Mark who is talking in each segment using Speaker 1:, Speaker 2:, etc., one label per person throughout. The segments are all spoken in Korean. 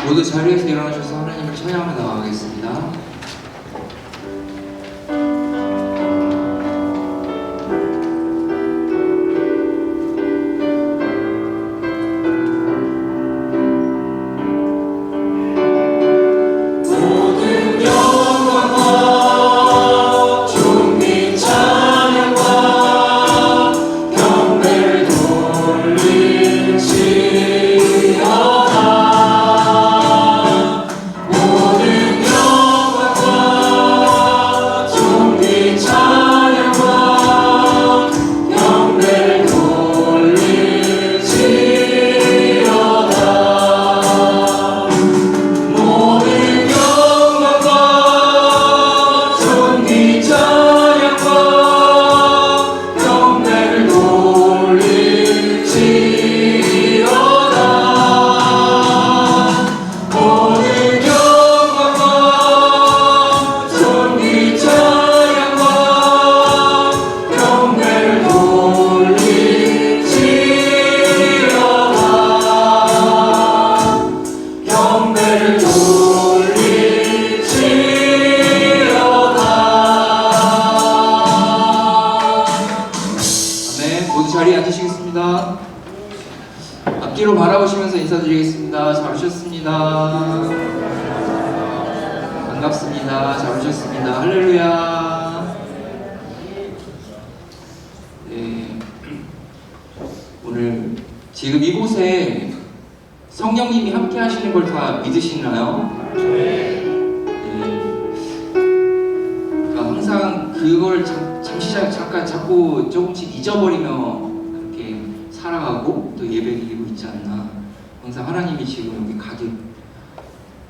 Speaker 1: 모두 자리에서 일어나셔서 하나님을 찬양하며 나아가겠습니다. 앞뒤로 바라보시면서 인사드리겠습니다. 잘 오셨습니다. 반갑습니다. 잘 오셨습니다. 할렐루야. 네, 오늘 지금 이곳에 성령님이 함께 하시는 걸 다 믿으시나요? 네. 그러니까 항상 그걸 잠깐 자꾸 조금씩 잊어버리며 그렇게 살아가고 또 예배드리고 있지 않나. 항상 하나님이 지금 여기 가득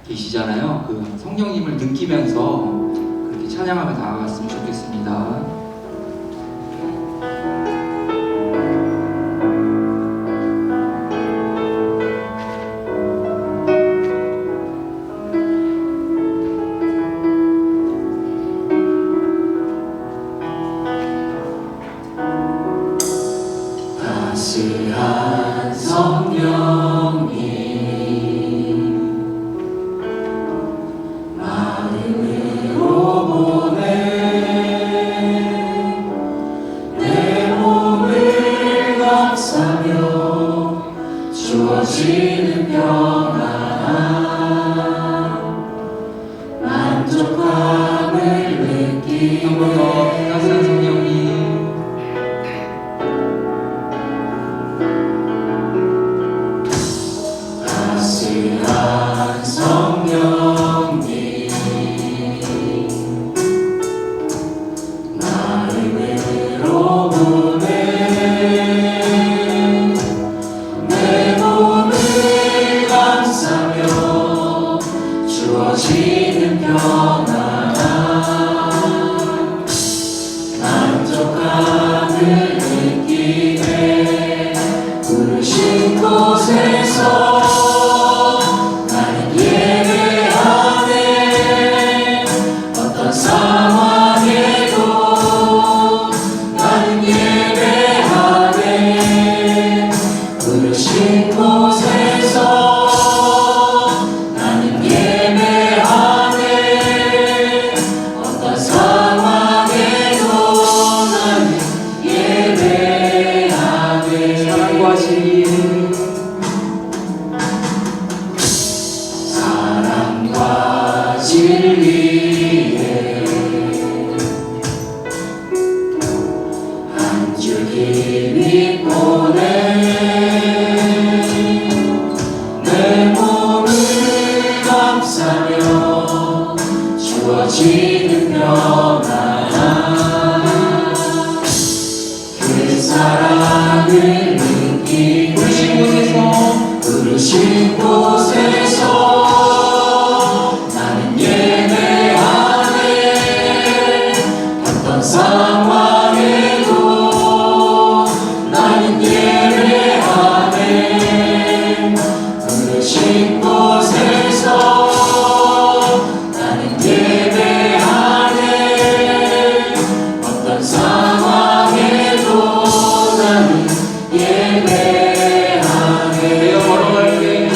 Speaker 1: 계시잖아요. 그 성령님을 느끼면서 그렇게 찬양하며 나아갔으면 좋겠습니다.
Speaker 2: 따스한 성령님 마음으로 보내 귀한 성령님 나를 외로움에 내 몸을 감싸며 주어지는 평안 만족감을 느끼네 부르신 곳에서 나는 예배하네 어떤 상황에도 나는 예배하네 부르신 곳에서 나는 예배하네 어떤 상황에도 나는 예배하네
Speaker 1: 사랑과 진리
Speaker 2: 사랑과 진리에 한 줄기 빛보내 내 몸을 감싸며 주어지는 평안 그 사랑을 느끼고
Speaker 1: 부르신 곳에서
Speaker 2: 부르신 곳에서 나는 예배하네 어떤 상황에도 나는 예배하네 부르신 곳에서 나는 예배하네 어떤 상황에도 나는 예배하네
Speaker 1: 내가 걸어갈게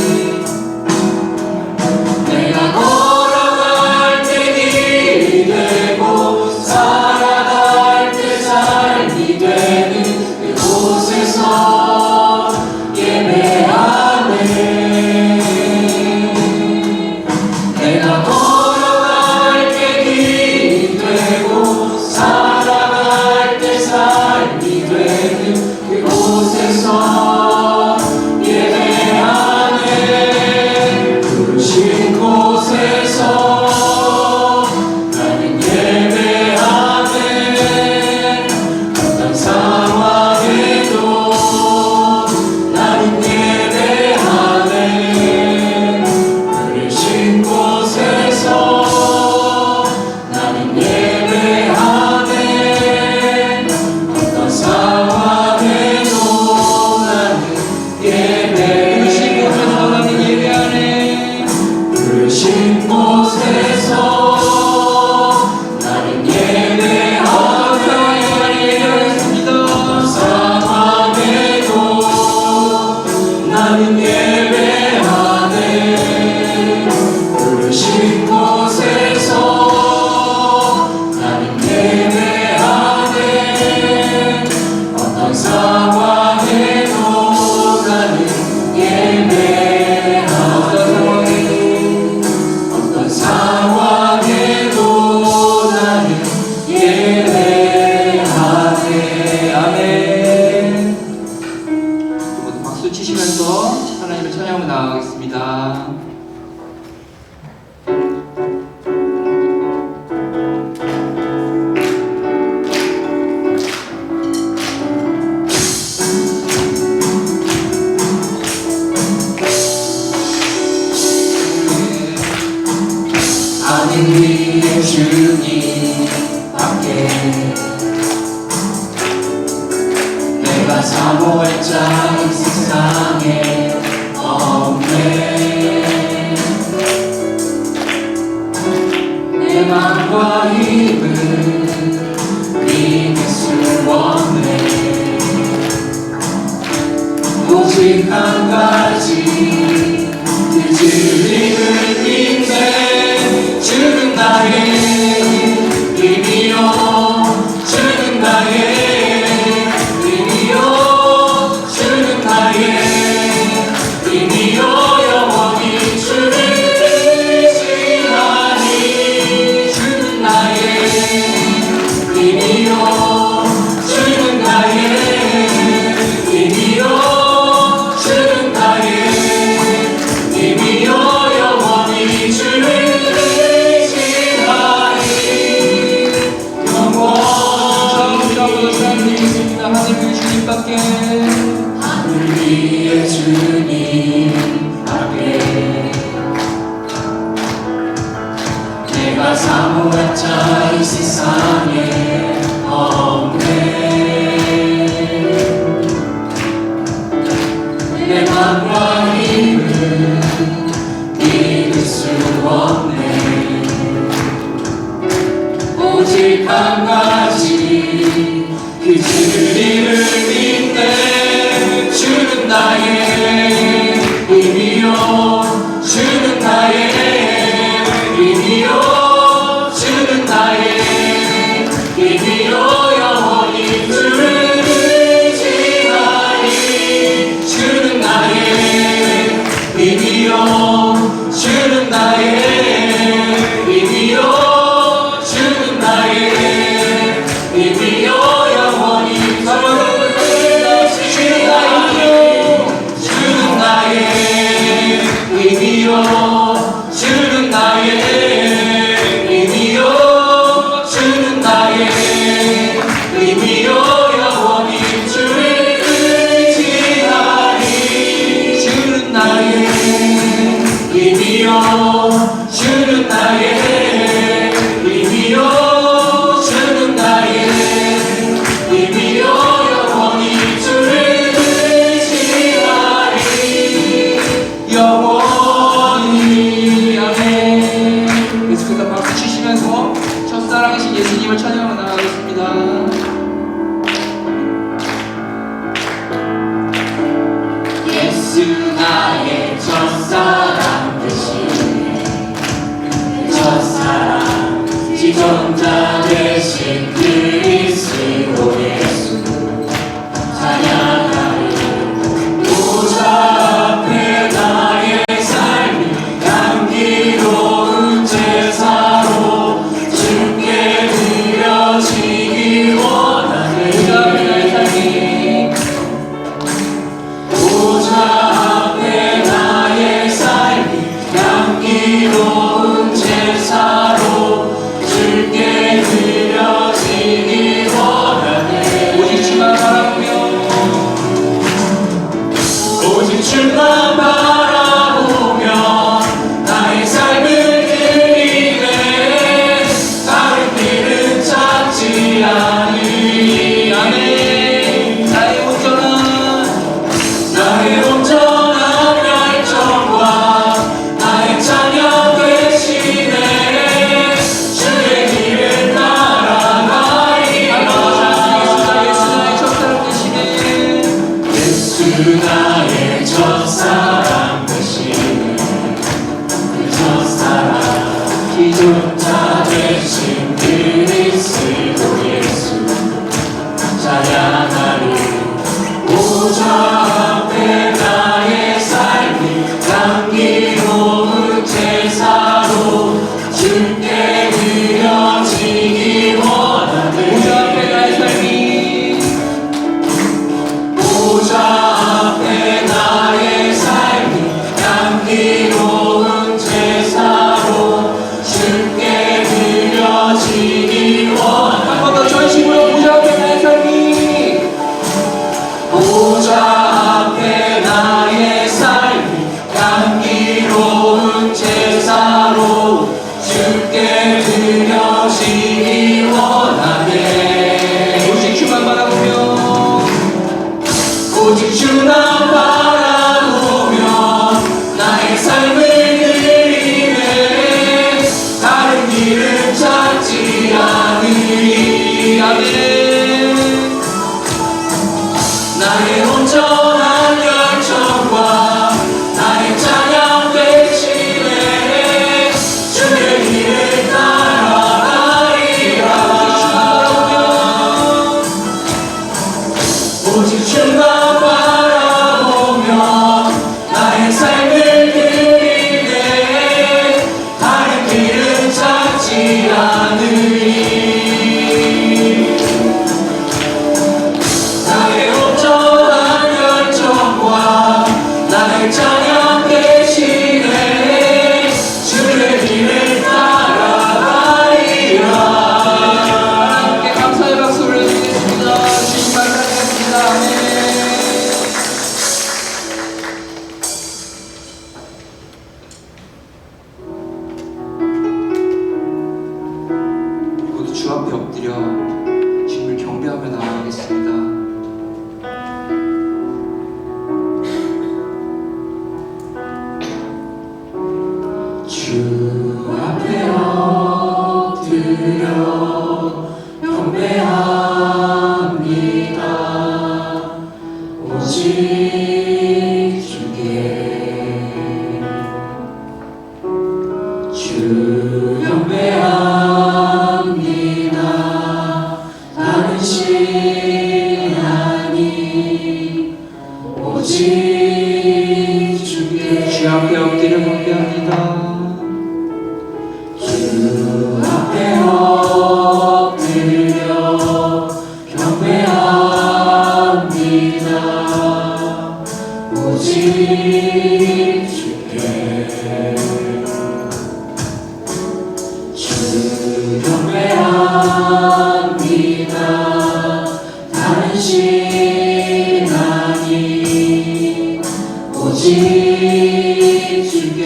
Speaker 2: 내가 걸어갈 때 길이 되고 살아갈 때 삶이 되는 그곳에서 예배하네 내가 걸어갈 때 길이 되고 살아갈 때 삶이 되는 그곳에서 예배하네 부르신 곳에서 나는 예배하네 어떤 상황에도 나는 예배하네 부르신 곳에서 나는 예배하네 어떤 상황에도 나는
Speaker 1: 부르신 곳에서 나는 예배하네
Speaker 2: 부르신 곳에서 나는 예배하네 어떤 상황에도 나는 예배하네 부르신 곳에서 나는 예배하네 어떤 상황에도 나는 예배하네 어떤 상황에도 나는 예배하네
Speaker 1: 아멘. 모두 박수 치시면서 하나님을 찬양하며 나아가겠습니다.
Speaker 2: 하늘 위에 주님 밖에 내가 사모할 자 이 세상에 없네 내 맘과 힘을 믿을 수 없네 오직 한 가지 그 진리를 믿네 주는 나의 힘이요 주는 나의 힘이요 주는 나의 힘이요 영원히 주를 의지하니 주는 나의 사모했자 이 세상에 없네. 내 맘과 힘은 믿을 수 없네. 오직 한 가지 그 진리를 믿네. 주는 나의 힘이요, 주는 나의 힘이요, 주는 나의 힘이요, 영원히 주를 의지하니. 주는 나의 힘이요, 주는 나의 힘이요, 주는 나의 힘이요, 영원히 주를 의지하니. 주는 나의 힘이요, 주는 나의 힘이요, 주는 나의 힘이요, 영원히 주를 의지하니. 주는 나의 힘이요, 주는 나의 힘이요, 주는 나의 힘이요, 영원히 주를 의지하니. 영원히. 아멘. 계속해서 박수 치시면서 첫사랑이신 예수님을 찬양하며 나아가겠습니다. 예수 나의 첫사랑 되시네. 첫사랑 지존자 되신 그리스도 예수 찬양하리. 보좌 앞에 나의 삶이 향기로운 제사로 주께 드려지기 원하네. 보좌 앞에 나의 삶이 향기로운 제사로 주께 드려지기 원하네. 오직 주만 바라보며, 오직 주만 바라보며 나의 삶을 드리네. 다른 길은 찾지 않으리. 아멘. 나의 온전한 열정과 나의 찬양 되시네. 주의 길을 따라가리라. 예수 나의 첫사랑 되시네. 그 첫사랑 기존자 되신 그리스도 예수 찬양하리. 보좌 앞에 나의 삶이 향기로운 제사로 주께 드려지기 원하네. 보좌 앞에 나의 삶이, 보좌 앞에 나의 삶이 향기로운 제사로 주께 주 앞에 엎드려 경배합니다. 오직 주께 주 경배합니다. 다른 신 아니 오직 주께
Speaker 1: 주 앞에 엎드려 경배합니다.
Speaker 2: 주 앞에 엎드려 경배합니다. 오직 주께 주 경배합니다. 다른 신 아니 오직 주께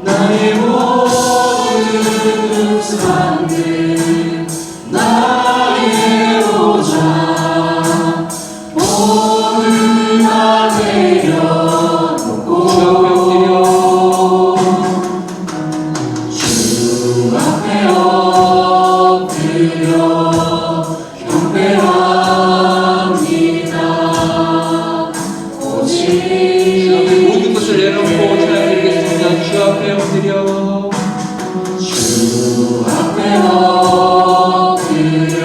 Speaker 2: 나의 모든 산들 나의 보좌 모두 다 내려놓고 주 앞에 엎드려 경배합니다. 오직
Speaker 1: 모든 것을 내놓고 찬양드리겠습니다. 주 앞에 엎드려
Speaker 2: 주 앞에 엎드려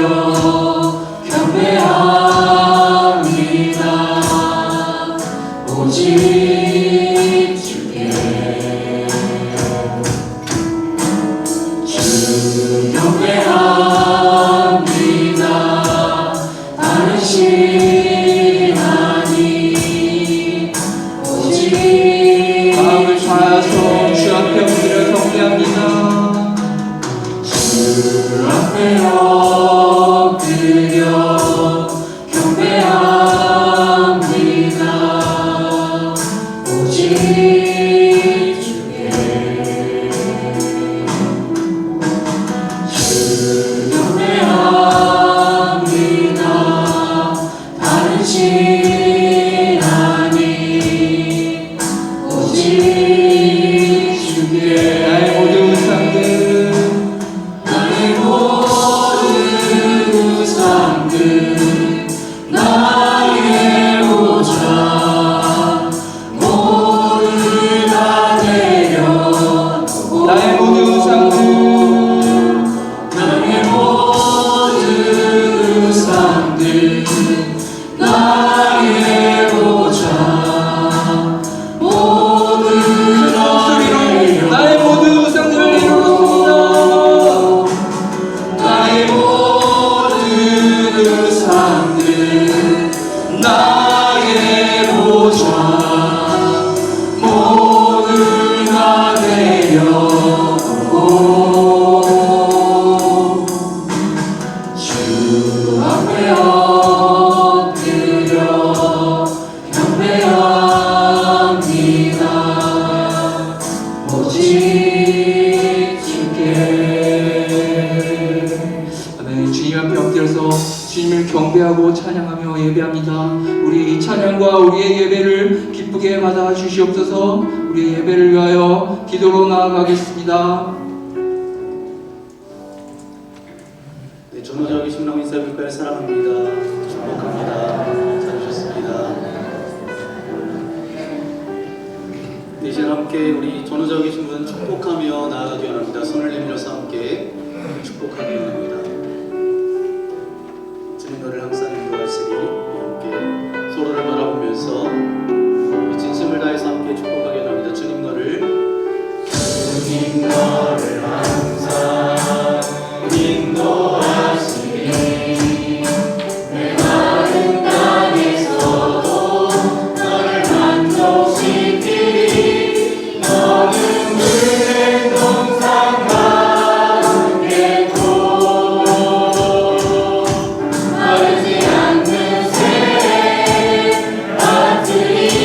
Speaker 2: 경배합니다. 오직 주께 주 경배합니다. 다른 신 아니 오직
Speaker 1: 마음을 다하여서 주 앞에 엎드려 경배합니다.
Speaker 2: 주 앞에 엎드려 경배합니다. 오직 주께 주 경배합니다. 다른 신 아니 오직 주께
Speaker 1: 나의 모든 우상들
Speaker 2: 나의 모든 우상들 나의 보좌 모두 다 내려놓고
Speaker 1: 나의 모든 우상들
Speaker 2: 나의 모든 우상들 나의 보좌 모두 다
Speaker 1: 목소리로 나의 모든 우상들을 내려놓습니다.
Speaker 2: 나의 모든 우상들 나의 보좌 모두 다 내려놓고 주 앞에 엎드려 경배합니다. 오직 주께
Speaker 1: 아멘. 주님 앞에 엎드려서 주님을 경배하고 찬양하며 예배합니다. 우리의 이 찬양과 우리의 예배를 기쁘게 받아 주시옵소서. 우리의 예배를 위하여 기도로 나아가겠습니다.
Speaker 3: 네, 전호적이신 하나님 인사빌까지 사랑합니다. 축복합니다. 잘하셨습니다. 네, 이제 함께 우리 전호적이신 분 축복하며 나아가기 원합니다. 손을 내밀어서 함께 축복하기 원합니다. 주님 너를 항상 인도하시리. 함께 서로를 바라보면서 진심을 다해서 함께 축복하기 원합니다. 주님 너를 항상 인도하시리. 내 마른 땅에서도 너를 만족시키리. 너는 물 동산 가운데도 마르지 않는 새 밭들이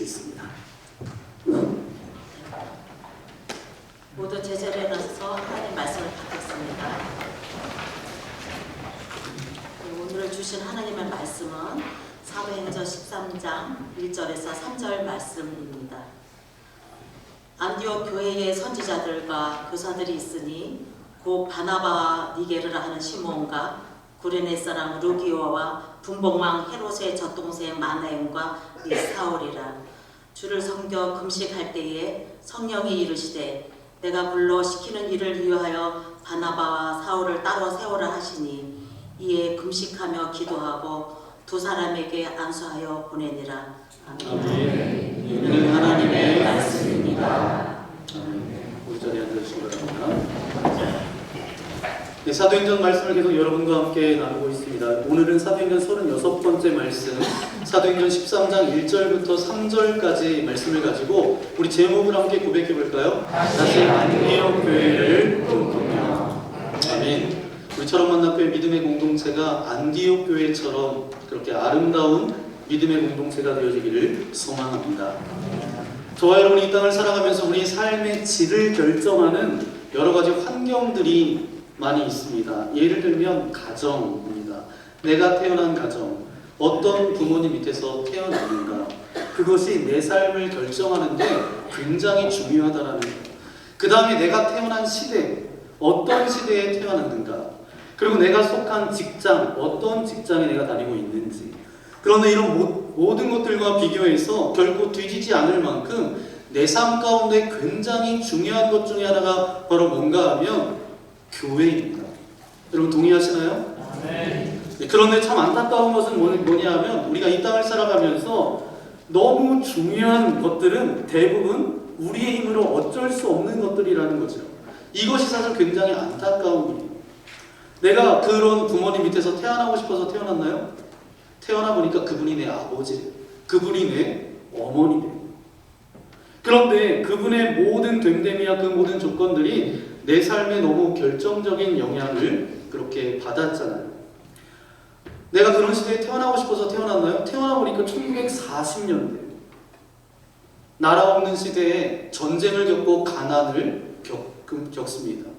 Speaker 3: 드리겠습니다.
Speaker 4: 모두 제자리에 나서서 하나님 말씀을 받겠습니다. 오늘 주신 하나님의 말씀은 사도행전 13장 1절에서 3절 말씀입니다. 안디옥 교회의 선지자들과 교사들이 있으니 곧 바나바와 니게르라 하는 시몬과 구레네 사람 루기오와 분봉왕 헤롯의 젖동생 마나엠과 사울이라. 주를 섬겨 금식할 때에 성령이 이르시되 내가 불러 시키는 일을 위하여 바나바와 사울을 따로 세우라 하시니 이에 금식하며 기도하고 두 사람에게 안수하여 보내니라. 아멘.
Speaker 3: 이는 하나님의
Speaker 4: 말씀입니다.
Speaker 3: 우리 자리에 앉으시기 바랍니다. 네, 사도행전 말씀을 계속 여러분과 함께 나누고 있습니다. 오늘은 사도행전 36번째 말씀, 사도행전 13장 1절부터 3절까지 말씀을 가지고 우리 제목을 함께 고백해 볼까요? 다시 안디옥 교회를 꿈꾸며. 아멘. 우리처럼 만나교회 믿음의 공동체가 안디옥 교회처럼 그렇게 아름다운 믿음의 공동체가 되어지기를 소망합니다. 저와 여러분이 이 땅을 살아가면서 우리 삶의 질을 결정하는 여러 가지 환경들이 많이 있습니다. 예를 들면 가정입니다. 내가 태어난 가정, 어떤 부모님 밑에서 태어났는가, 그것이 내 삶을 결정하는데 굉장히 중요하다라는 것. 그 다음에 내가 태어난 시대, 어떤 시대에 태어났는가, 그리고 내가 속한 직장, 어떤 직장에 내가 다니고 있는지. 그런데 이런 모든 것들과 비교해서 결코 뒤지지 않을 만큼 내 삶 가운데 굉장히 중요한 것 중에 하나가 바로 뭔가 하면 교회입니다. 여러분 동의하시나요? 네. 그런데 참 안타까운 것은 뭐냐 하면 우리가 이 땅을 살아가면서 너무 중요한 것들은 대부분 우리의 힘으로 어쩔 수 없는 것들이라는 거죠. 이것이 사실 굉장히 안타까운 일이에요. 내가 그런 부모님 밑에서 태어나고 싶어서 태어났나요? 태어나 보니까 그분이 내 아버지래요. 그분이 내 어머니래요. 그런데 그분의 모든 됨됨이와 그 모든 조건들이 내 삶에 너무 결정적인 영향을 그렇게 받았잖아요. 내가 그런 시대에 태어나고 싶어서 태어났나요? 태어나 보니까 1940년대 나라 없는 시대에 전쟁을 겪고 가난을 겪습니다.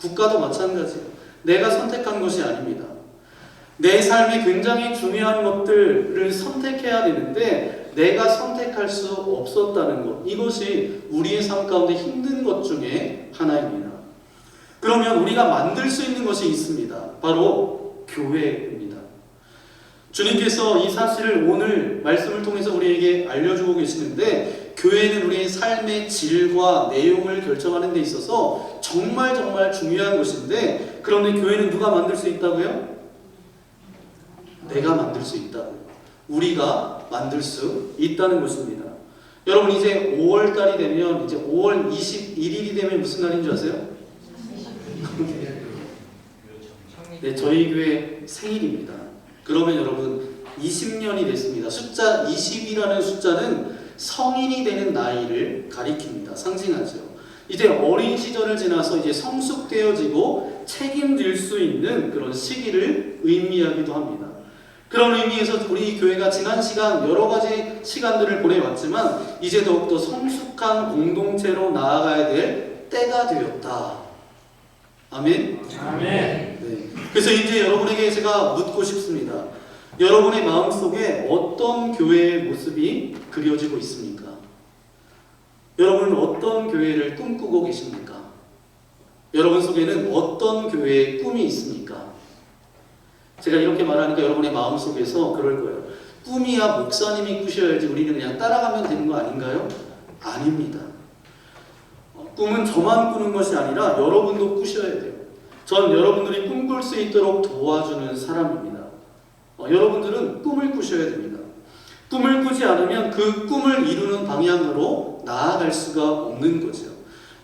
Speaker 3: 국가도 마찬가지예요. 내가 선택한 것이 아닙니다. 내 삶에 굉장히 중요한 것들을 선택해야 되는데 내가 선택할 수 없었다는 것, 이것이 우리의 삶 가운데 힘든 것 중에 하나입니다. 그러면 우리가 만들 수 있는 것이 있습니다. 바로 교회입니다. 주님께서 이 사실을 오늘 말씀을 통해서 우리에게 알려주고 계시는데, 교회는 우리의 삶의 질과 내용을 결정하는 데 있어서 정말 중요한 것인데, 그런데 교회는 누가 만들 수 있다고요? 내가 만들 수 있다고요. 우리가 만들 수 있다는 것입니다. 여러분 이제 5월달이 되면, 이제 5월 21일이 되면 무슨 날인 줄 아세요? 네, 저희 교회 생일입니다. 그러면 여러분 20년이 됐습니다. 숫자 20이라는 숫자는 성인이 되는 나이를 가리킵니다. 상징하죠. 이제 어린 시절을 지나서 이제 성숙되어지고 책임질 수 있는 그런 시기를 의미하기도 합니다. 그런 의미에서 우리 교회가 지난 시간 여러 가지 시간들을 보내왔지만 이제 더욱더 성숙한 공동체로 나아가야 될 때가 되었다. 아멘? 아멘. 네. 그래서 이제 여러분에게 제가 묻고 싶습니다. 여러분의 마음속에 어떤 교회의 모습이 그려지고 있습니까? 여러분은 어떤 교회를 꿈꾸고 계십니까? 여러분 속에는 어떤 교회의 꿈이 있습니까? 제가 이렇게 말하니까 여러분의 마음속에서 그럴 거예요. 꿈이야 목사님이 꾸셔야지 우리는 그냥 따라가면 되는 거 아닌가요? 아닙니다. 꿈은 저만 꾸는 것이 아니라 여러분도 꾸셔야 돼요. 전 여러분들이 꿈꿀 수 있도록 도와주는 사람입니다. 여러분들은 꿈을 꾸셔야 됩니다. 꿈을 꾸지 않으면 그 꿈을 이루는 방향으로 나아갈 수가 없는 거죠.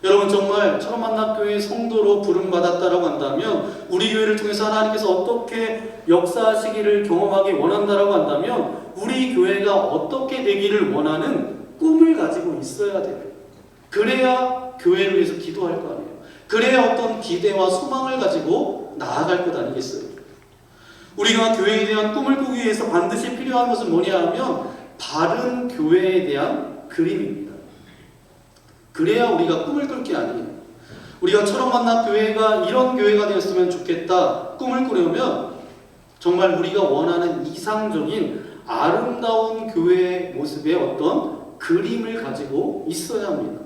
Speaker 3: 여러분 정말 철원만납교회 성도로 부름받았다라고 한다면, 우리 교회를 통해서 하나님께서 어떻게 역사하시기를 경험하기 원한다라고 한다면, 우리 교회가 어떻게 되기를 원하는 꿈을 가지고 있어야 돼요. 그래야 교회를 위해서 기도할 거 아니에요. 그래야 어떤 기대와 소망을 가지고 나아갈 것 아니겠어요? 우리가 교회에 대한 꿈을 꾸기 위해서 반드시 필요한 것은 뭐냐 하면 바른 교회에 대한 그림입니다. 그래야 우리가 꿈을 꿀 게 아니에요. 우리가 처럼 만난 교회가 이런 교회가 되었으면 좋겠다 꿈을 꾸려면 정말 우리가 원하는 이상적인 아름다운 교회의 모습의 어떤 그림을 가지고 있어야 합니다.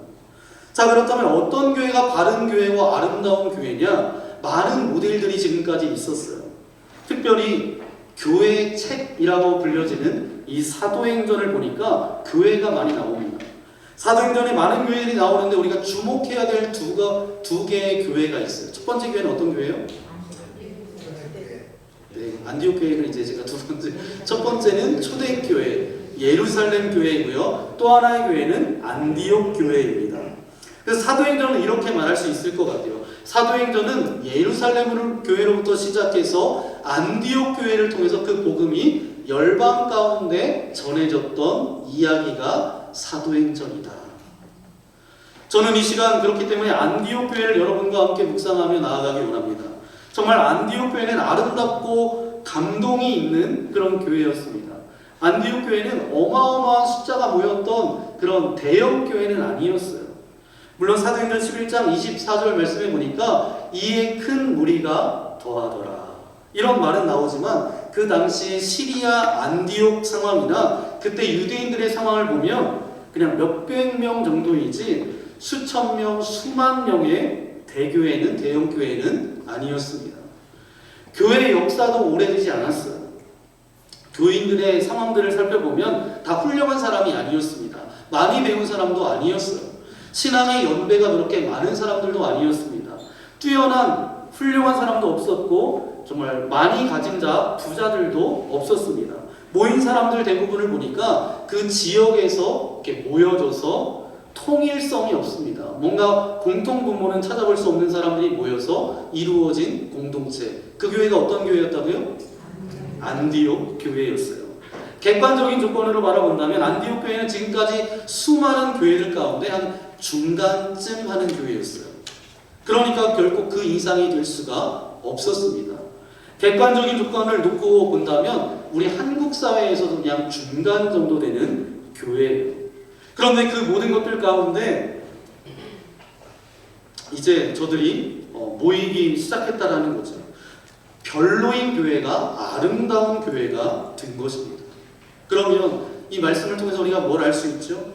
Speaker 3: 자, 그렇다면 어떤 교회가 바른 교회와 아름다운 교회냐? 많은 모델들이 지금까지 있었어요. 특별히 교회 책이라고 불려지는 이 사도행전을 보니까 교회가 많이 나옵니다. 사도행전에 많은 교회들이 나오는데 우리가 주목해야 될 두 개의 교회가 있어요. 첫 번째 교회는 어떤 교회예요? 네, 안디옥 교회는 이제 제가 두 번째. 첫 번째는 초대교회, 예루살렘 교회이고요. 또 하나의 교회는 안디옥 교회입니다. 그래서 사도행전은 이렇게 말할 수 있을 것 같아요. 사도행전은 예루살렘 교회로부터 시작해서 안디옥 교회를 통해서 그 복음이 열방 가운데 전해졌던 이야기가 사도행전이다. 저는 이 시간 그렇기 때문에 안디옥 교회를 여러분과 함께 묵상하며 나아가기 원합니다. 정말 안디옥 교회는 아름답고 감동이 있는 그런 교회였습니다. 안디옥 교회는 어마어마한 숫자가 모였던 그런 대형 교회는 아니었어요. 물론 사도행전 11장 24절 말씀에 보니까 이에 큰 무리가 더하더라 이런 말은 나오지만 그 당시 시리아 안디옥 상황이나 그때 유대인들의 상황을 보면 그냥 몇백 명 정도이지 수천 명, 수만 명의 대교회는 대형 교회는 아니었습니다. 교회의 역사도 오래되지 않았어요. 교인들의 상황들을 살펴보면 다 훌륭한 사람이 아니었습니다. 많이 배운 사람도 아니었어요. 신앙의 연배가 그렇게 많은 사람들도 아니었습니다. 뛰어난 훌륭한 사람도 없었고 정말 많이 가진 부자들도 없었습니다. 모인 사람들 대부분을 보니까 그 지역에서 이렇게 모여져서 통일성이 없습니다. 뭔가 공통분모는 찾아볼 수 없는 사람들이 모여서 이루어진 공동체. 그 교회가 어떤 교회였다고요? 안디옥 교회였어요. 객관적인 조건으로 바라본다면 안디옥 교회는 지금까지 수많은 교회들 가운데 한 중간쯤 하는 교회였어요. 그러니까 결국 그 이상이 될 수가 없었습니다. 객관적인 조건을 놓고 본다면 우리 한국 사회에서도 그냥 중간 정도 되는 교회예요. 그런데 그 모든 것들 가운데 이제 저들이 모이기 시작했다라는 거죠. 별로인 교회가 아름다운 교회가 된 것입니다. 그러면 이 말씀을 통해서 우리가 뭘 알 수 있죠?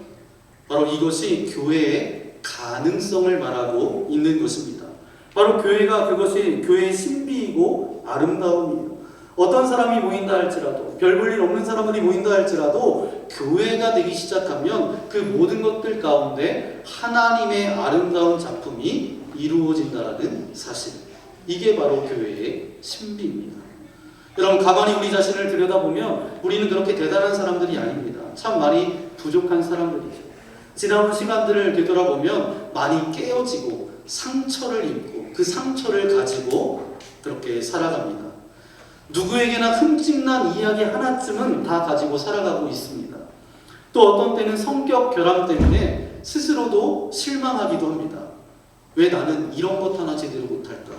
Speaker 3: 바로 이것이 교회의 가능성을 말하고 있는 것입니다. 바로 그것이 교회의 신비이고 아름다움이에요. 어떤 사람이 모인다 할지라도, 별 볼 일 없는 사람들이 모인다 할지라도 교회가 되기 시작하면 그 모든 것들 가운데 하나님의 아름다운 작품이 이루어진다는 사실. 이게 바로 교회의 신비입니다. 여러분, 가만히 우리 자신을 들여다보면 우리는 그렇게 대단한 사람들이 아닙니다. 참 많이 부족한 사람들이죠. 지나온 시간들을 되돌아보면 많이 깨어지고 상처를 입고 그 상처를 가지고 그렇게 살아갑니다. 누구에게나 흠집난 이야기 하나쯤은 다 가지고 살아가고 있습니다. 또 어떤 때는 성격 결함 때문에 스스로도 실망하기도 합니다. 왜 나는 이런 것 하나 제대로 못할까?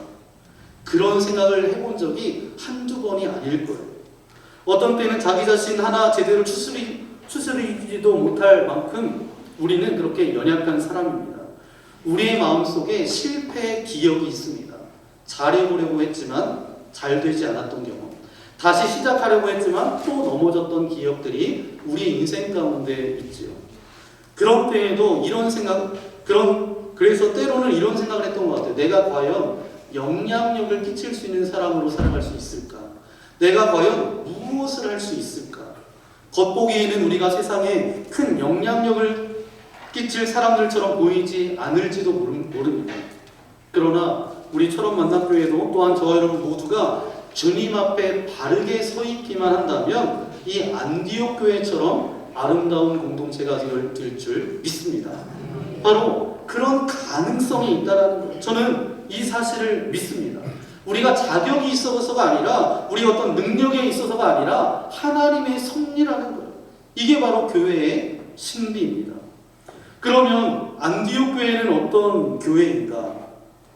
Speaker 3: 그런 생각을 해본 적이 한두 번이 아닐 거예요. 어떤 때는 자기 자신 하나 제대로 추스리지도 못할 만큼 우리는 그렇게 연약한 사람입니다. 우리의 마음속에 실패의 기억이 있습니다. 잘해보려고 했지만 잘 되지 않았던 경험, 다시 시작하려고 했지만 또 넘어졌던 기억들이 우리 인생 가운데 있지요. 그런 때에도 그래서 때로는 이런 생각을 했던 것 같아요. 내가 과연 영향력을 끼칠 수 있는 사람으로 살아갈 수 있을까? 내가 과연 무엇을 할 수 있을까? 겉보기에는 우리가 세상에 큰 영향력을 끼칠 사람들처럼 보이지 않을지도 모릅니다. 그러나 우리처럼 만남교회도 또한 저와 여러분 모두가 주님 앞에 바르게 서 있기만 한다면 이 안디옥 교회처럼 아름다운 공동체가 될 줄 믿습니다. 바로 그런 가능성이 있다는 거예요. 저는 이 사실을 믿습니다. 우리가 자격이 있어서가 아니라 우리 어떤 능력에 있어서가 아니라 하나님의 섭리라는 거예요. 이게 바로 교회의 신비입니다. 그러면 안디옥 교회는 어떤 교회인가?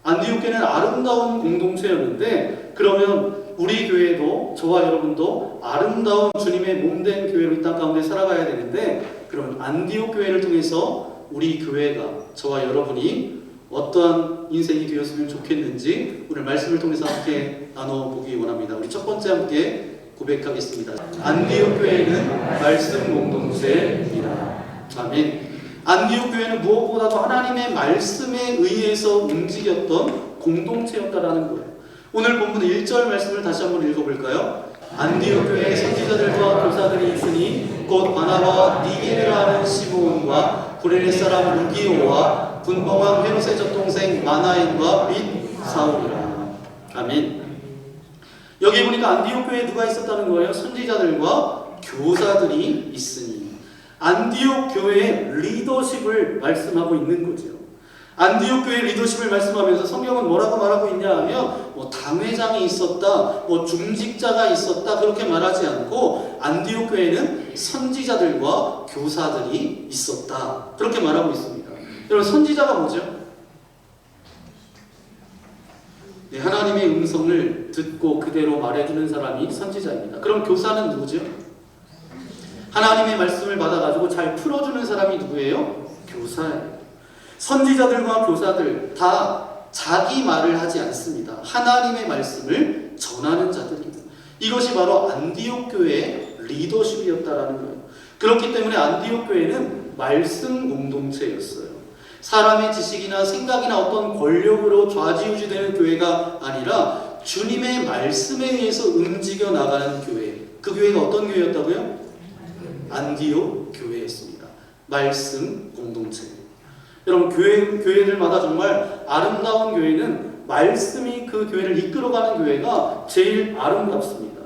Speaker 3: 안디옥 교회는 아름다운 공동체였는데 그러면 우리 교회도 저와 여러분도 아름다운 주님의 몸된 교회로 이 땅 가운데 살아가야 되는데, 그럼 안디옥 교회를 통해서 우리 교회가, 저와 여러분이 어떠한 인생이 되었으면 좋겠는지 오늘 말씀을 통해서 함께 나눠보기 원합니다. 우리 첫 번째 함께 고백하겠습니다. 안디옥 교회는 말씀 공동체입니다. 아멘. 안디옥 교회는 무엇보다도 하나님의 말씀에 의해서 움직였던 공동체였다라는 거예요. 오늘 본문 1절 말씀을 다시 한번 읽어볼까요? 안디옥 교회에 선지자들과 교사들이 있으니 곧 바나바와 니게르라는 시므온과 구레네 사람 루기오와 분봉왕 헤롯의 젖동생 마나엔과 및 사울이라. 아멘. 여기 보니까 안디옥 교회에 누가 있었다는 거예요? 선지자들과 교사들이 있으니. 안디옥 교회의 리더십을 말씀하고 있는 거죠. 안디옥 교회의 리더십을 말씀하면서 성경은 뭐라고 말하고 있냐 하면 당회장이 있었다, 중직자가 있었다, 그렇게 말하지 않고 안디옥 교회는 선지자들과 교사들이 있었다, 그렇게 말하고 있습니다. 여러분, 선지자가 뭐죠? 네, 하나님의 음성을 듣고 그대로 말해주는 사람이 선지자입니다. 그럼 교사는 누구죠? 하나님의 말씀을 받아가지고 잘 풀어주는 사람이 누구예요? 교사예요. 선지자들과 교사들 다 자기 말을 하지 않습니다. 하나님의 말씀을 전하는 자들입니다. 이것이 바로 안디옥 교회의 리더십이었다라는 거예요. 그렇기 때문에 안디옥 교회는 말씀 공동체였어요. 사람의 지식이나 생각이나 어떤 권력으로 좌지우지되는 교회가 아니라 주님의 말씀에 의해서 움직여 나가는 교회. 그 교회가 어떤 교회였다고요? 안디옥 교회였습니다. 말씀 공동체. 여러분, 교회들마다 정말 아름다운 교회는 말씀이 그 교회를 이끌어가는 교회가 제일 아름답습니다.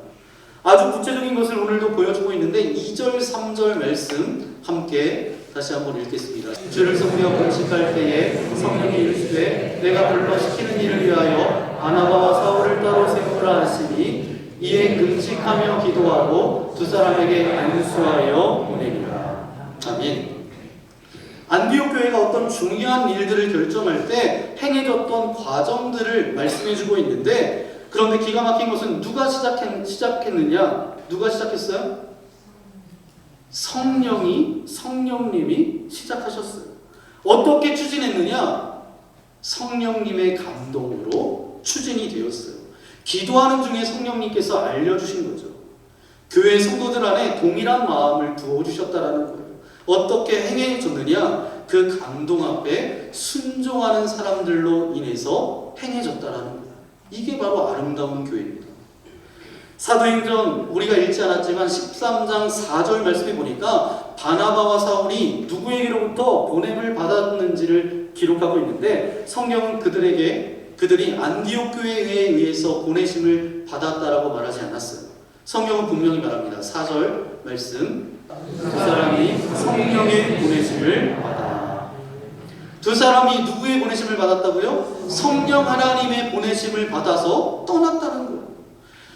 Speaker 3: 아주 구체적인 것을 오늘도 보여주고 있는데 2절, 3절 말씀 함께 다시 한번 읽겠습니다. 주를 섬겨 금식할 때에 성령이 이르시되 내가 불러 시키는 일을 위하여 바나바와 사울을 따로 세우라 하시니 이에 금식하며 기도하고 두 사람에게 안수하여 보내리라. 아멘. 안디옥 교회가 어떤 중요한 일들을 결정할 때 행해졌던 과정들을 말씀해주고 있는데, 그런데 기가 막힌 것은 누가 시작했느냐? 누가 시작했어요? 성령님이 시작하셨어요. 어떻게 추진했느냐? 성령님의 감동으로 추진이 되었어요. 기도하는 중에 성령님께서 알려주신 거죠. 교회 성도들 안에 동일한 마음을 부어주셨다라는 거예요. 어떻게 행해졌느냐? 그 감동 앞에 순종하는 사람들로 인해서 행해졌다라는 거예요. 이게 바로 아름다운 교회입니다. 사도행전 우리가 읽지 않았지만 13장 4절 말씀에 보니까 바나바와 사울이 누구에게로부터 보냄을 받았는지를 기록하고 있는데, 성경은 그들이 안디옥 교회에 의해서 보내심을 받았다라고 말하지 않았어요. 성경은 분명히 말합니다. 4절 말씀, 두 사람이 성령의 보내심을 받아. 두 사람이 누구의 보내심을 받았다고요? 성령 하나님의 보내심을 받아서 떠났다는 거예요.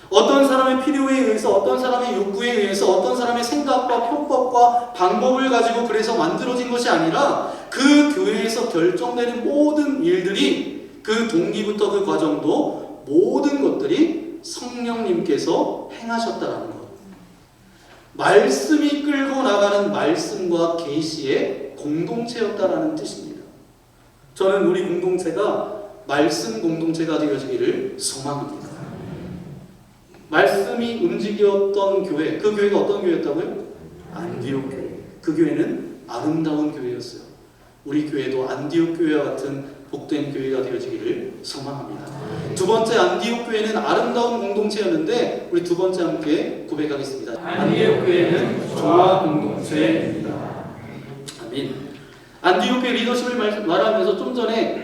Speaker 3: 어떤 사람의 필요에 의해서, 어떤 사람의 욕구에 의해서, 어떤 사람의 생각과 편법과 방법을 가지고 그래서 만들어진 것이 아니라 그 교회에서 결정되는 모든 일들이, 그 동기부터 그 과정도 모든 것들이 성령님께서 행하셨다라는 것. 말씀이 끌고 나가는 말씀과 계시의 공동체였다라는 뜻입니다. 저는 우리 공동체가 말씀 공동체가 되어지기를 소망합니다. 말씀이 움직였던 교회, 그 교회가 어떤 교회였다고요? 안디옥 교회. 그 교회는 아름다운 교회였어요. 우리 교회도 안디옥 교회와 같은 복된 교회가 되어지기를 소망합니다. 두 번째, 안디옥 교회는 아름다운 공동체였는데 우리 두 번째 함께 고백하겠습니다. 안디옥 교회는 조화 공동체입니다. 아멘. 안디옥 교회 리더십을 말하면서 좀 전에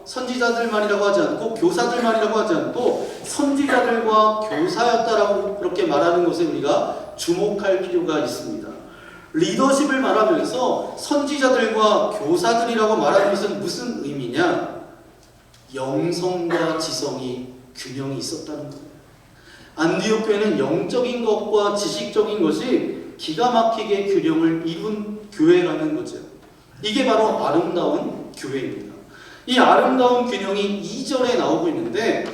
Speaker 3: 선지자들만이라고 하지 않고 교사들만이라고 하지 않고 선지자들과 교사였다라고 그렇게 말하는 것에 우리가 주목할 필요가 있습니다. 리더십을 말하면서 선지자들과 교사들이라고 말하는 것은 무슨 의미냐? 영성과 지성이 균형이 있었다는 거예요. 안디옥 교회는 영적인 것과 지식적인 것이 기가 막히게 균형을 이룬 교회라는 거죠. 이게 바로 아름다운 교회입니다. 이 아름다운 균형이 2절에 나오고 있는데,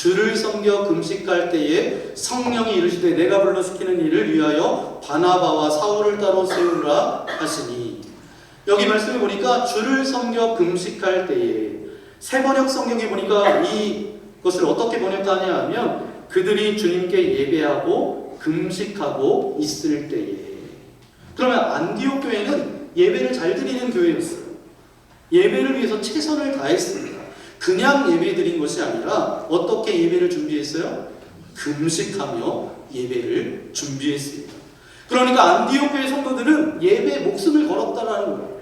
Speaker 3: 주를 섬겨 금식할 때에 성령이 이르시되 내가 불러 시키는 일을 위하여 바나바와 사울을 따로 세우라 하시니. 여기 말씀에 보니까 주를 섬겨 금식할 때에, 새 번역 성경에 보니까 이것을 어떻게 번역하냐 하면 그들이 주님께 예배하고 금식하고 있을 때에. 그러면 안디옥 교회는 예배를 잘 드리는 교회였어요. 예배를 위해서 최선을 다했습니다. 그냥 예배 드린 것이 아니라 어떻게 예배를 준비했어요? 금식하며 예배를 준비했습니다. 그러니까 안디옥 교회 성도들은 예배에 목숨을 걸었다라는 거예요.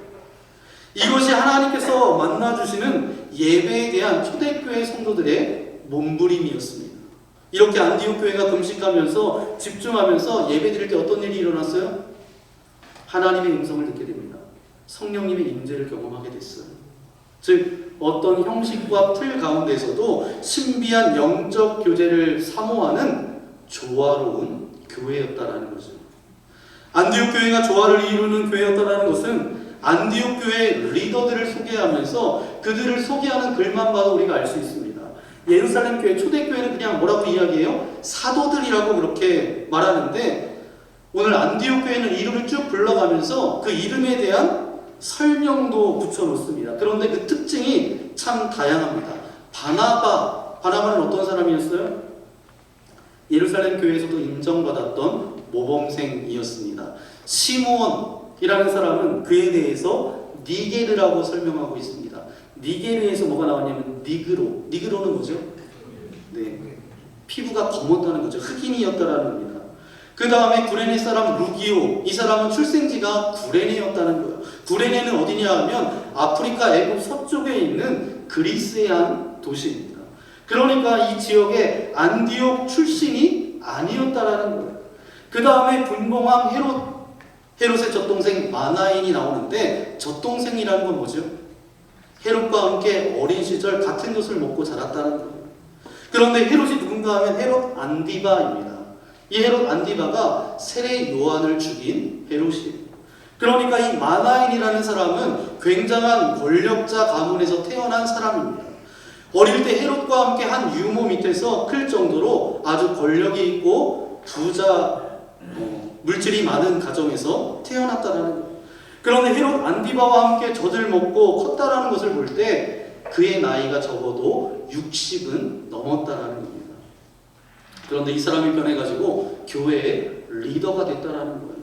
Speaker 3: 이것이 하나님께서 만나주시는 예배에 대한 초대교회 성도들의 몸부림이었습니다. 이렇게 안디옥 교회가 금식하면서 집중하면서 예배 드릴 때 어떤 일이 일어났어요? 하나님의 음성을 듣게 됩니다. 성령님의 임재를 경험하게 됐어요. 즉 어떤 형식과 틀 가운데서도 신비한 영적 교제를 사모하는 조화로운 교회였다라는 거죠. 안디옥 교회가 조화를 이루는 교회였다라는 것은 안디옥 교회 리더들을 소개하면서 그들을 소개하는 글만 봐도 우리가 알 수 있습니다. 예루살렘 교회 초대교회는 그냥 뭐라고 이야기해요? 사도들이라고 그렇게 말하는데 오늘 안디옥 교회는 이름을 쭉 불러가면서 그 이름에 대한 설명도 붙여놓습니다. 그런데 그 특징이 참 다양합니다. 바나바는 어떤 사람이었어요? 예루살렘 교회에서도 인정받았던 모범생이었습니다. 시므온이라는 사람은 그에 대해서 니게르라고 설명하고 있습니다. 니게르에서 뭐가 나왔냐면 니그로는 뭐죠? 네, 피부가 검었다는 거죠. 흑인이었다라는 겁니다. 그 다음에 구레네 사람 루기오, 이 사람은 출생지가 구레네였다는 거예요. 구레네는 어디냐 하면 아프리카 애굽 서쪽에 있는 그리스의 한 도시입니다. 그러니까 이 지역에 안디옥 출신이 아니었다라는 거예요. 그 다음에 분봉왕 헤롯의 젖동생 마나인이 나오는데 젖동생이라는 건 뭐죠? 헤롯과 함께 어린 시절 같은 젖을 먹고 자랐다는 거예요. 그런데 헤롯이 누군가 하면 헤롯 안디바입니다. 이 헤롯 안디바가 세례 요한을 죽인 헤롯이에요. 그러니까 이 마나인이라는 사람은 굉장한 권력자 가문에서 태어난 사람입니다. 어릴 때 헤롯과 함께 한 유모 밑에서 클 정도로 아주 권력이 있고 부자, 물질이 많은 가정에서 태어났다라는 거예요. 그런데 헤롯 안디바와 함께 젖을 먹고 컸다라는 것을 볼 때 그의 나이가 적어도 60은 넘었다라는 겁니다. 그런데 이 사람이 변해가지고 교회의 리더가 됐다라는 거예요.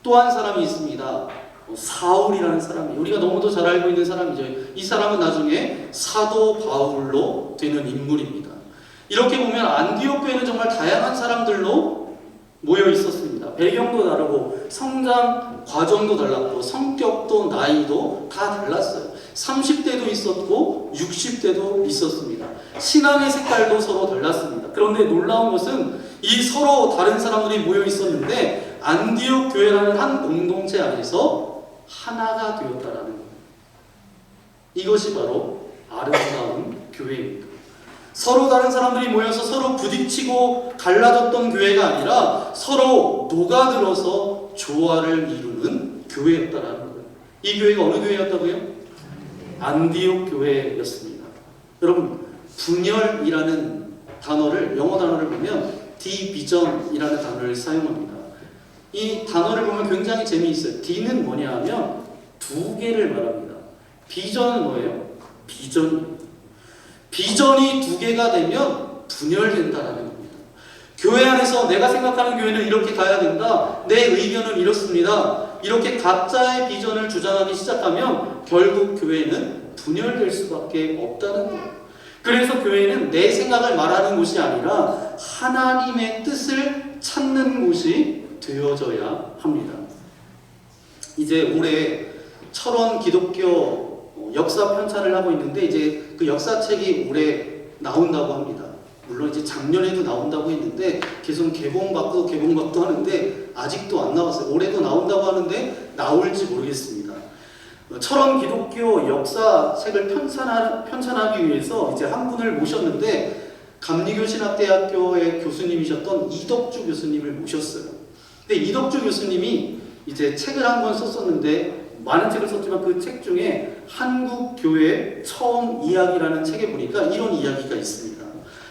Speaker 3: 또 한 사람이 있습니다. 사울이라는 사람이 우리가 너무도 잘 알고 있는 사람이죠. 이 사람은 나중에 사도 바울로 되는 인물입니다. 이렇게 보면 안디옥 교회는 정말 다양한 사람들로 모여 있었습니다. 배경도 다르고 성장 과정도 달랐고 성격도 나이도 다 달랐어요. 30대도 있었고 60대도 있었습니다. 신앙의 색깔도 서로 달랐습니다. 그런데 놀라운 것은 이 서로 다른 사람들이 모여 있었는데 안디옥 교회라는 한 공동체 안에서 하나가 되었다라는 거예요. 이것이 바로 아름다운 교회입니다. 서로 다른 사람들이 모여서 서로 부딪히고 갈라졌던 교회가 아니라 서로 녹아들어서 조화를 이루는 교회였다라는 거예요. 이 교회가 어느 교회였다고요? 안디옥 교회였습니다. 여러분, 분열이라는 단어를, 영어 단어를 보면 디비전이라는 단어를 사용합니다. 이 단어를 보면 굉장히 재미있어요. D는 뭐냐 하면 두 개를 말합니다. 비전은 뭐예요? 비전이 두 개가 되면 분열된다라는 겁니다. 교회 안에서 내가 생각하는 교회는 이렇게 가야 된다. 내 의견은 이렇습니다. 이렇게 각자의 비전을 주장하기 시작하면 결국 교회는 분열될 수밖에 없다는 거예요. 그래서 교회는 내 생각을 말하는 곳이 아니라 하나님의 뜻을 찾는 곳이 되어져야 합니다. 이제 올해 철원 기독교 역사 편찬을 하고 있는데 이제 그 역사책이 올해 나온다고 합니다. 물론 이제 작년에도 나온다고 했는데 계속 개봉받고 하는데 아직도 안 나왔어요. 올해도 나온다고 하는데 나올지 모르겠습니다. 철원 기독교 역사책을 편찬하기 위해서 이제 한 분을 모셨는데 감리교신학대학교의 교수님이셨던 이덕주 교수님을 모셨어요. 근데 이덕주 교수님이 이제 책을 한 권 썼었는데 많은 책을 썼지만 그 책 중에 한국 교회 처음 이야기라는 책에 보니까 이런 이야기가 있습니다.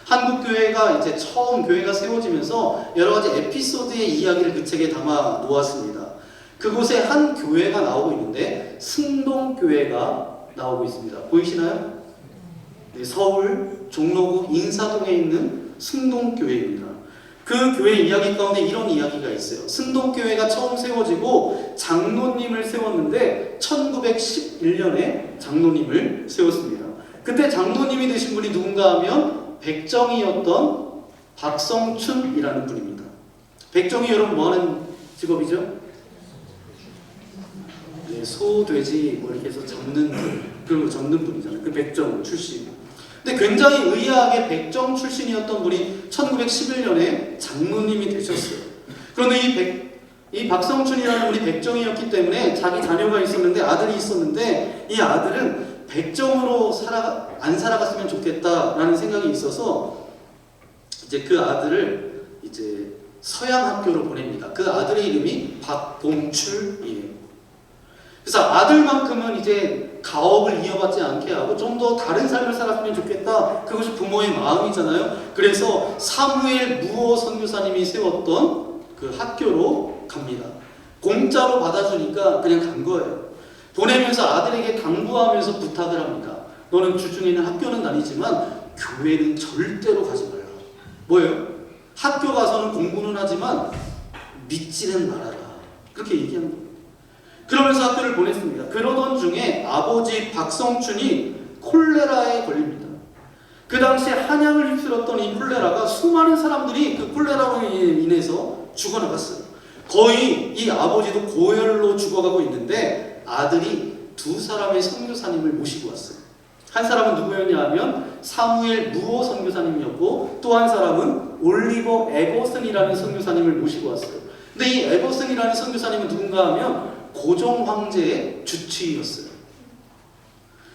Speaker 3: 한국 교회가 이제 처음 교회가 세워지면서 여러 가지 에피소드의 이야기를 그 책에 담아 놓았습니다. 그곳에 한 교회가 나오고 있는데 승동교회가 나오고 있습니다. 보이시나요? 네, 서울 종로구 인사동에 있는 승동교회입니다. 그 교회 이야기 가운데 이런 이야기가 있어요. 승동교회가 처음 세워지고 장로님을 세웠는데 1911년에 장로님을 세웠습니다. 그때 장로님이 되신 분이 누군가 하면 백정이었던 박성춘이라는 분입니다. 백정이 여러분 뭐하는 직업이죠? 네, 소, 돼지 뭐 이렇게 해서 잡는 분, 그런 거 잡는 분이잖아요. 그 백정 출신. 근데 굉장히 의아하게 백정 출신이었던 분이 1911년에 장로님이 되셨어요. 그런데 이 박성춘이라는 분이 백정이었기 때문에 자기 자녀가 있었는데 아들이 있었는데 이 아들은 백정으로 안 살아갔으면 좋겠다라는 생각이 있어서 이제 그 아들을 이제 서양 학교로 보냅니다. 그 아들의 이름이 박봉출이에요. 그래서 아들만큼은 이제 가업을 이어받지 않게 하고 좀 더 다른 삶을 살았으면 좋겠다. 그것이 부모의 마음이잖아요. 그래서 사무엘 무호 선교사님이 세웠던 그 학교로 갑니다. 공짜로 받아주니까 그냥 간 거예요. 보내면서 아들에게 당부하면서 부탁을 합니다. 너는 주중에 있는 학교는 다니지만 교회는 절대로 가지 말라. 뭐예요? 학교 가서는 공부는 하지만 믿지는 말아라. 그렇게 얘기한 거예요. 그러면서 학교를 보냈습니다. 그러던 중에 아버지 박성춘이 콜레라에 걸립니다. 그 당시에 한양을 휩쓸었던 이 콜레라가 수많은 사람들이 그 콜레라로 인해서 죽어나갔어요. 거의 이 아버지도 고열로 죽어가고 있는데 아들이 두 사람의 선교사님을 모시고 왔어요. 한 사람은 누구였냐 하면 사무엘 무호 선교사님이었고 또 한 사람은 올리버 에버슨이라는 선교사님을 모시고 왔어요. 근데 이 에버슨이라는 선교사님은 누군가 하면 고종 황제의 주치의였어요.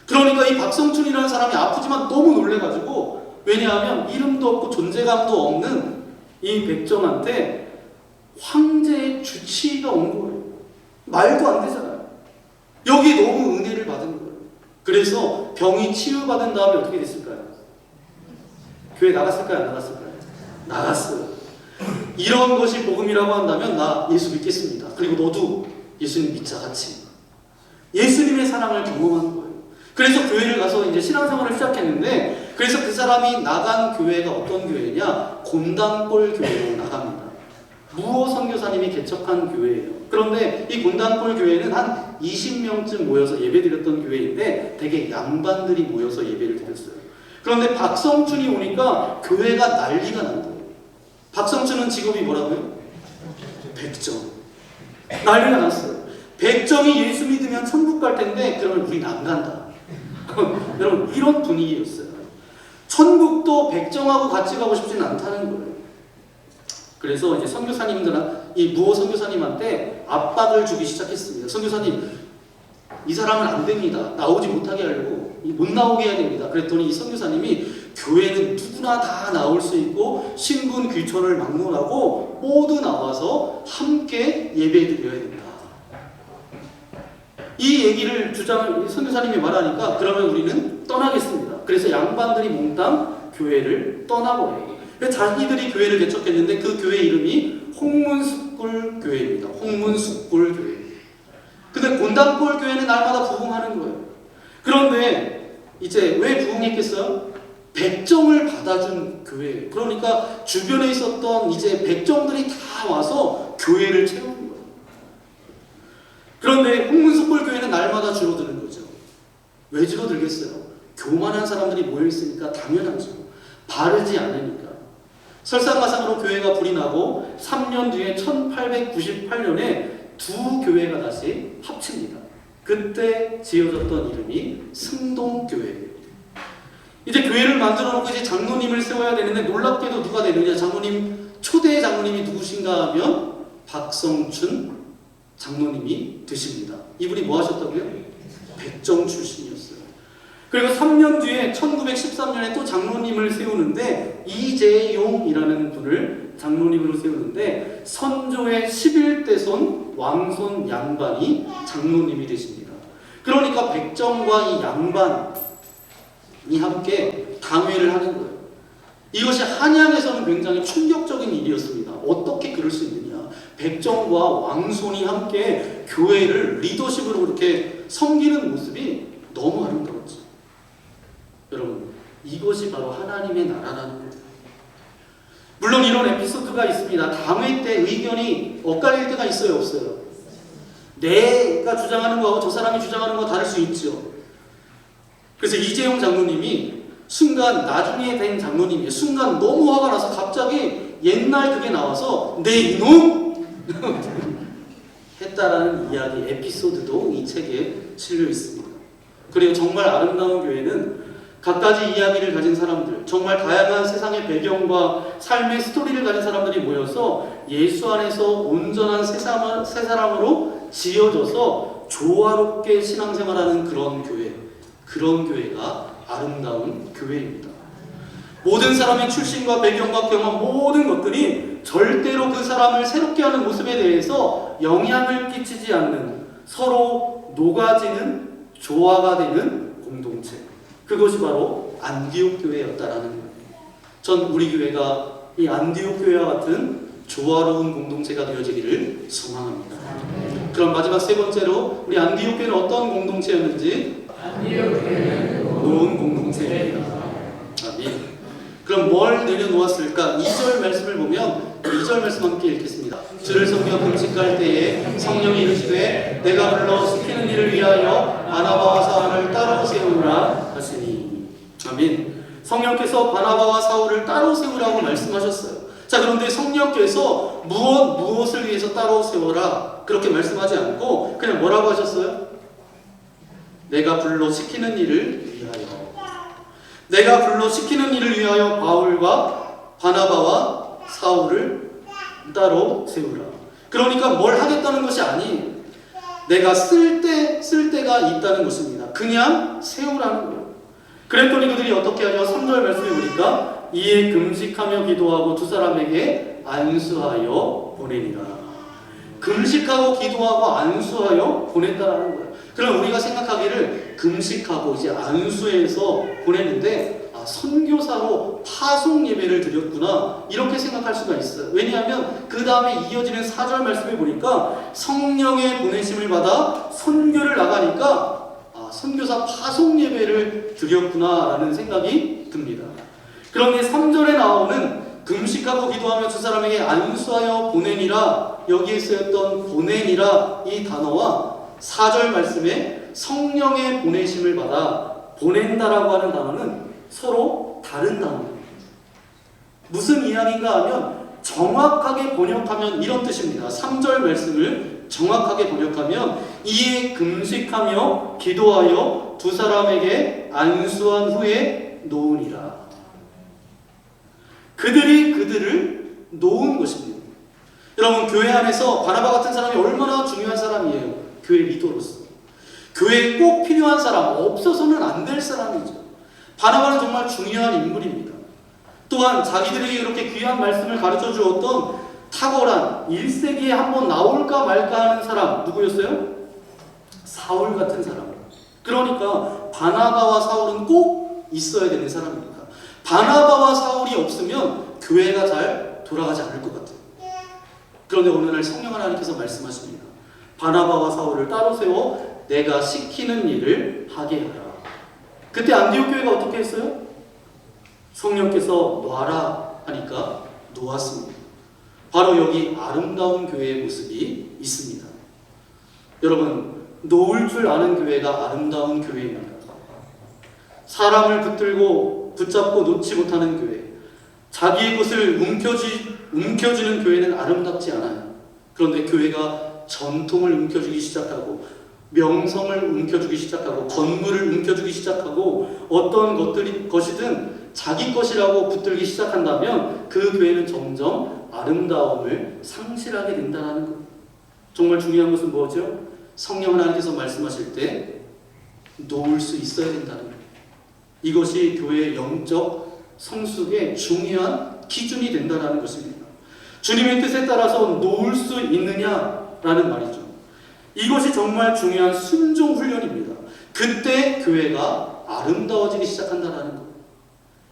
Speaker 3: 그러니까 이 박성춘이라는 사람이 아프지만 너무 놀래가지고 왜냐하면 이름도 없고 존재감도 없는 이 백정한테 황제의 주치의가 온 거예요. 말도 안 되잖아요. 여기 너무 은혜를 받은 거예요. 그래서 병이 치유받은 다음에 어떻게 됐을까요? 교회 나갔을까요? 안 나갔을까요? 나갔어요. 이런 것이 복음이라고 한다면 나 예수 믿겠습니다. 그리고 너도 예수님 믿자 같이. 예수님의 사랑을 경험하는 거예요. 그래서 교회를 가서 이제 신앙생활을 시작했는데 그래서 그 사람이 나간 교회가 어떤 교회냐? 곤단골 교회로 나갑니다. 무호 선교사님이 개척한 교회예요. 그런데 이 곤단골 교회는 한 20명쯤 모여서 예배드렸던 교회인데 되게 양반들이 모여서 예배를 드렸어요. 그런데 박성춘이 오니까 교회가 난리가 난 거예요. 박성춘은 직업이 뭐라고요? 백정. 난리가 났어요. 백정이 예수 믿으면 천국 갈 텐데 그러면 우린 안 간다. 여러분 이런 분위기였어요. 천국도 백정하고 같이 가고 싶지는 않다는 거예요. 그래서 이제 선교사님들은 이 무호 선교사님한테 압박을 주기 시작했습니다. 선교사님 이 사람은 안 됩니다. 나오지 못하게 하려고 못 나오게 해야 됩니다. 그랬더니 이 선교사님이 교회는 누구나 다 나올 수 있고 신분 귀천을 막론하고 모두 나와서 함께 예배드려야 된다. 이 얘기를 선교사님이 말하니까 그러면 우리는 떠나겠습니다. 그래서 양반들이 몽땅 교회를 떠나버려요. 자기들이 교회를 개척했는데 그 교회 이름이 홍문숫골 교회입니다. 홍문숫골 교회. 근데 곤단골 교회는 날마다 부흥하는 거예요. 그런데 이제 왜 부흥했겠어요? 백정을 받아준 교회. 그러니까 주변에 있었던 이제 백정들이 다 와서 교회를 채우는 거예요. 그런데 홍문숫골 교회는 날마다 줄어드는 거죠. 왜 줄어들겠어요? 교만한 사람들이 모여있으니까 당연하죠. 바르지 않으니까. 설상가상으로 교회가 불이 나고 3년 뒤에 1898년에 두 교회가 다시 합칩니다. 그때 지어졌던 이름이 승동교회예요. 이제 교회를 만들어 놓고 이제 장로님을 세워야 되는데 놀랍게도 누가 되느냐? 초대 장로님이 누구신가 하면 박성춘 장로님이 되십니다. 이분이 뭐 하셨다고요? 백정 출신이었어요. 그리고 3년 뒤에 1913년에 또 장로님을 세우는데 이재용이라는 분을 장로님으로 세우는데 선조의 11대손 왕손 양반이 장로님이 되십니다. 그러니까 백정과 이 양반이 함께 당회를 하는 거예요. 이것이 한양에서는 굉장히 충격적인 일이었습니다. 어떻게 그럴 수 있느냐? 백정과 왕손이 함께 교회를 리더십으로 그렇게 섬기는 모습이 너무 아름다웠죠. 여러분, 이것이 바로 하나님의 나라라는 거예요. 물론 이런 에피소드가 있습니다. 당회 때 의견이 엇갈릴 때가 있어요, 없어요? 내가 주장하는 거하고 저 사람이 주장하는 거 다를 수 있죠. 그래서 이재용 장로님이 순간, 나중에 된 장로님이 순간 너무 화가 나서 갑자기 옛날 그게 나와서 내 이놈! 했다라는 이야기, 에피소드도 이 책에 실려 있습니다. 그리고 정말 아름다운 교회는 갖가지 이야기를 가진 사람들, 정말 다양한 세상의 배경과 삶의 스토리를 가진 사람들이 모여서 예수 안에서 온전한 새 사람으로 지어져서 조화롭게 신앙생활하는 그런 교회, 그런 교회가 아름다운 교회입니다. 모든 사람의 출신과 배경과 경험, 모든 것들이 절대로 그 사람을 새롭게 하는 모습에 대해서 영향을 끼치지 않는, 서로 녹아지는 조화가 되는 공동체, 그것이 바로 안디옥 교회였다라는 거예요. 전 우리 교회가 이 안디옥 교회와 같은 조화로운 공동체가 되어지기를 소망합니다. 그럼 마지막 세 번째로 우리 안디옥 교회는 어떤 공동체였는지, 놓은 공동체입니다. 아멘. 그럼 뭘 내려놓았을까? 2절 말씀을 보면 2절 말씀 함께 읽겠습니다. 주를 섬겨 금식할 때에 성령이 이르시되 내가 불러 시키는 일을 위하여 바나바와 사울을 따로 세우라 하시니. 아멘. 성령께서 바나바와 사울을 따로 세우라고 말씀하셨어요. 자, 그런데 성령께서 무엇을 위해서 따로 세워라 그렇게 말씀하지 않고 그냥 뭐라고 하셨어요? 내가 불러 시키는 일을 위하여. 내가 불러 시키는 일을 위하여 바울과 바나바와 사울을 따로 세우라. 그러니까 뭘 하겠다는 것이 아니, 내가 쓸 때가 있다는 것입니다. 그냥 세우라는 거예요. 그랬더니 그들이 어떻게 하죠? 3절 말씀에 보니까 이에 금식하며 기도하고 두 사람에게 안수하여 보내니라. 금식하고 기도하고 안수하여 보낸다라는 거예요. 그럼 우리가 생각하기를 금식하고 이제 안수해서 보냈는데 선교사로 파송 예배를 드렸구나 이렇게 생각할 수가 있어요. 왜냐하면 그 다음에 이어지는 4절 말씀에 보니까 성령의 보내심을 받아 선교를 나가니까 선교사 파송 예배를 드렸구나 라는 생각이 듭니다. 그런데 3절에 나오는 금식하고 기도하며 두 사람에게 안수하여 보내니라, 여기에 쓰였던 보내니라 이 단어와 4절 말씀에 성령의 보내심을 받아 보낸다라고 하는 단어는 서로 다른 단어입니다. 무슨 이야기인가 하면 정확하게 번역하면 이런 뜻입니다. 3절 말씀을 정확하게 번역하면 이에 금식하며 기도하여 두 사람에게 안수한 후에 놓으니라. 그들이 그들을 놓은 것입니다. 여러분, 교회 안에서 바나바 같은 사람이 얼마나 중요한 사람이에요. 교회 리더로서. 교회에 꼭 필요한 사람, 없어서는 안 될 사람이죠. 바나바는 정말 중요한 인물입니다. 또한 자기들에게 이렇게 귀한 말씀을 가르쳐 주었던 탁월한 1세기에 한번 나올까 말까 하는 사람 누구였어요? 사울 같은 사람. 그러니까 바나바와 사울은 꼭 있어야 되는 사람입니다. 바나바와 사울이 없으면 교회가 잘 돌아가지 않을 것 같아요. 그런데 어느 날 성령 하나님께서 말씀하십니다. 바나바와 사울을 따로 세워 내가 시키는 일을 하게 하라. 그때 안디옥 교회가 어떻게 했어요? 성령께서 놔라 하니까 놓았습니다. 바로 여기 아름다운 교회의 모습이 있습니다. 여러분, 놓을 줄 아는 교회가 아름다운 교회입니다. 사람을 붙잡고 놓지 못하는 교회, 자기의 것을 움켜쥐는 교회는 아름답지 않아요. 그런데 교회가 전통을 움켜쥐기 시작하고 명성을 움켜쥐기 시작하고 건물을 움켜쥐기 시작하고 어떤 것이든 자기 것이라고 붙들기 시작한다면 그 교회는 점점 아름다움을 상실하게 된다는 것. 정말 중요한 것은 뭐죠? 성령 하나님께서 말씀하실 때 놓을 수 있어야 된다는 것. 이것이 교회의 영적 성숙의 중요한 기준이 된다는 것입니다. 주님의 뜻에 따라서 놓을 수 있느냐라는 말이죠. 이것이 정말 중요한 순종 훈련입니다. 그때 교회가 아름다워지기 시작한다는 것.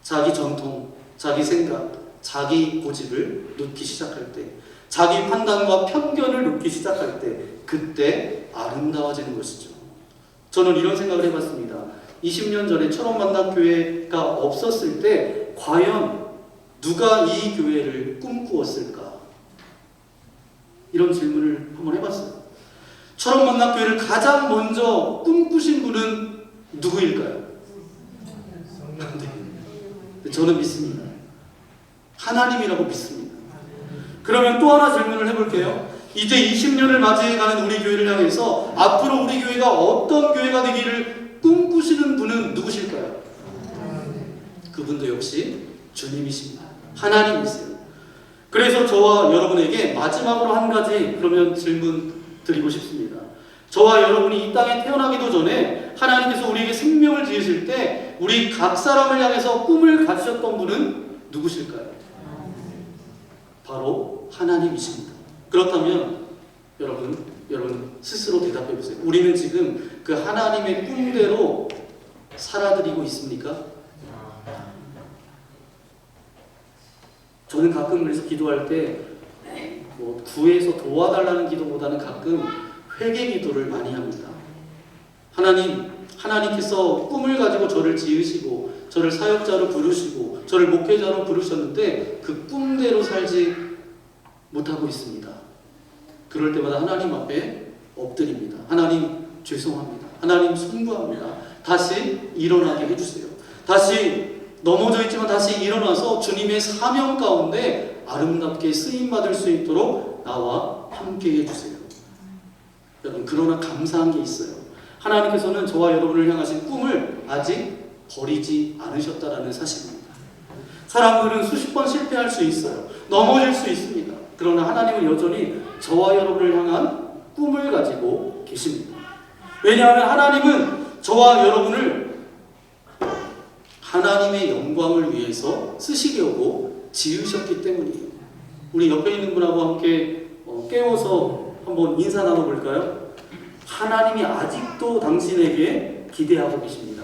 Speaker 3: 자기 전통, 자기 생각, 자기 고집을 놓기 시작할 때, 자기 판단과 편견을 놓기 시작할 때, 그때 아름다워지는 것이죠. 저는 이런 생각을 해봤습니다. 20년 전에 처럼 만난 교회가 없었을 때 과연 누가 이 교회를 꿈꾸었을까? 이런 질문을 한번 해봤어요. 처럼 만난 교회를 가장 먼저 꿈꾸신 분은 누구일까요? 네. 저는 믿습니다. 하나님이라고 믿습니다. 그러면 또 하나 질문을 해볼게요. 이제 20년을 맞이해가는 우리 교회를 향해서 앞으로 우리 교회가 어떤 교회가 되기를 꿈꾸시는 분은 누구실까요? 그분도 역시 주님이십니다. 하나님이세요. 그래서 저와 여러분에게 마지막으로 한 가지 그러면 질문 드리고 싶습니다. 저와 여러분이 이 땅에 태어나기도 전에 하나님께서 우리에게 생명을 지으실 때 우리 각 사람을 향해서 꿈을 가지셨던 분은 누구실까요? 바로 하나님이십니다. 그렇다면 여러분 스스로 대답해 보세요. 우리는 지금 그 하나님의 꿈대로 살아드리고 있습니까? 저는 가끔 그래서 기도할 때 뭐 구해서 도와달라는 기도보다는 가끔 회개 기도를 많이 합니다. 하나님께서 꿈을 가지고 저를 지으시고 저를 사역자로 부르시고 저를 목회자로 부르셨는데 그 꿈대로 살지 못하고 있습니다. 그럴 때마다 하나님 앞에 엎드립니다. 하나님 죄송합니다. 하나님 송구합니다. 다시 일어나게 해주세요. 다시 넘어져 있지만 다시 일어나서 주님의 사명 가운데 아름답게 쓰임받을 수 있도록 나와 함께 해주세요. 여러분, 그러나 감사한 게 있어요. 하나님께서는 저와 여러분을 향하신 꿈을 아직 버리지 않으셨다라는 사실입니다. 사람들은 수십 번 실패할 수 있어요. 넘어질 수 있습니다. 그러나 하나님은 여전히 저와 여러분을 향한 꿈을 가지고 계십니다. 왜냐하면 하나님은 저와 여러분을 하나님의 영광을 위해서 쓰시려고 지으셨기 때문이에요. 우리 옆에 있는 분하고 함께 깨워서 한번 인사 나눠볼까요? 하나님이 아직도 당신에게 기대하고 계십니다.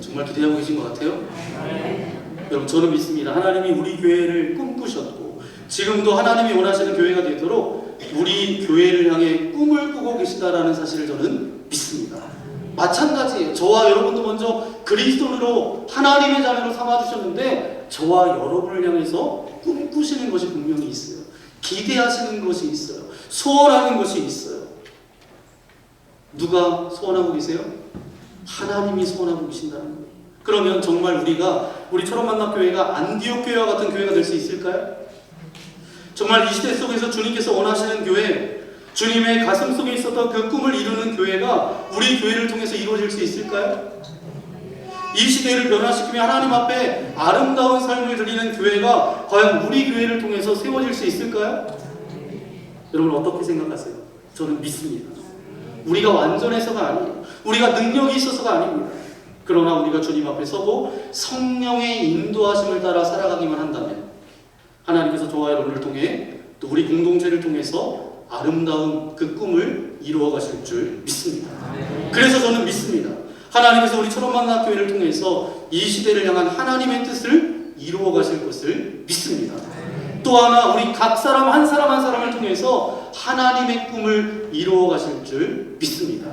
Speaker 3: 정말 기대하고 계신 것 같아요? 여러분, 저는 믿습니다. 하나님이 우리 교회를 꿈꾸셨고 지금도 하나님이 원하시는 교회가 되도록 우리 교회를 향해 꿈을 꾸고 계시다라는 사실을 저는 믿습니다. 마찬가지예요. 저와 여러분도 먼저 그리스도로 하나님의 자녀로 삼아주셨는데 저와 여러분을 향해서 꿈꾸시는 것이 분명히 있어요. 기대하시는 것이 있어요. 소원하는 것이 있어요. 누가 소원하고 계세요? 하나님이 소원하고 계신다는 거예요. 그러면 정말 우리 초록만납교회가 안디옥 교회와 같은 교회가 될 수 있을까요? 정말 이 시대 속에서 주님께서 원하시는 교회, 주님의 가슴 속에 있었던 그 꿈을 이루는 교회가 우리 교회를 통해서 이루어질 수 있을까요? 이 시대를 변화시키며 하나님 앞에 아름다운 삶을 드리는 교회가 과연 우리 교회를 통해서 세워질 수 있을까요? 여러분, 어떻게 생각하세요? 저는 믿습니다. 우리가 완전해서가 아니에요. 우리가 능력이 있어서가 아닙니다. 그러나 우리가 주님 앞에 서고 성령의 인도하심을 따라 살아가기만 한다면 하나님께서 저와 여러분을 통해 또 우리 공동체를 통해서 아름다운 그 꿈을 이루어 가실 줄 믿습니다. 그래서 저는 믿습니다. 하나님께서 우리 초록만납교회를 통해서 이 시대를 향한 하나님의 뜻을 이루어 가실 것을 믿습니다. 또 하나, 우리 각 사람 한 사람을 통해서 하나님의 꿈을 이루어 가실 줄 믿습니다.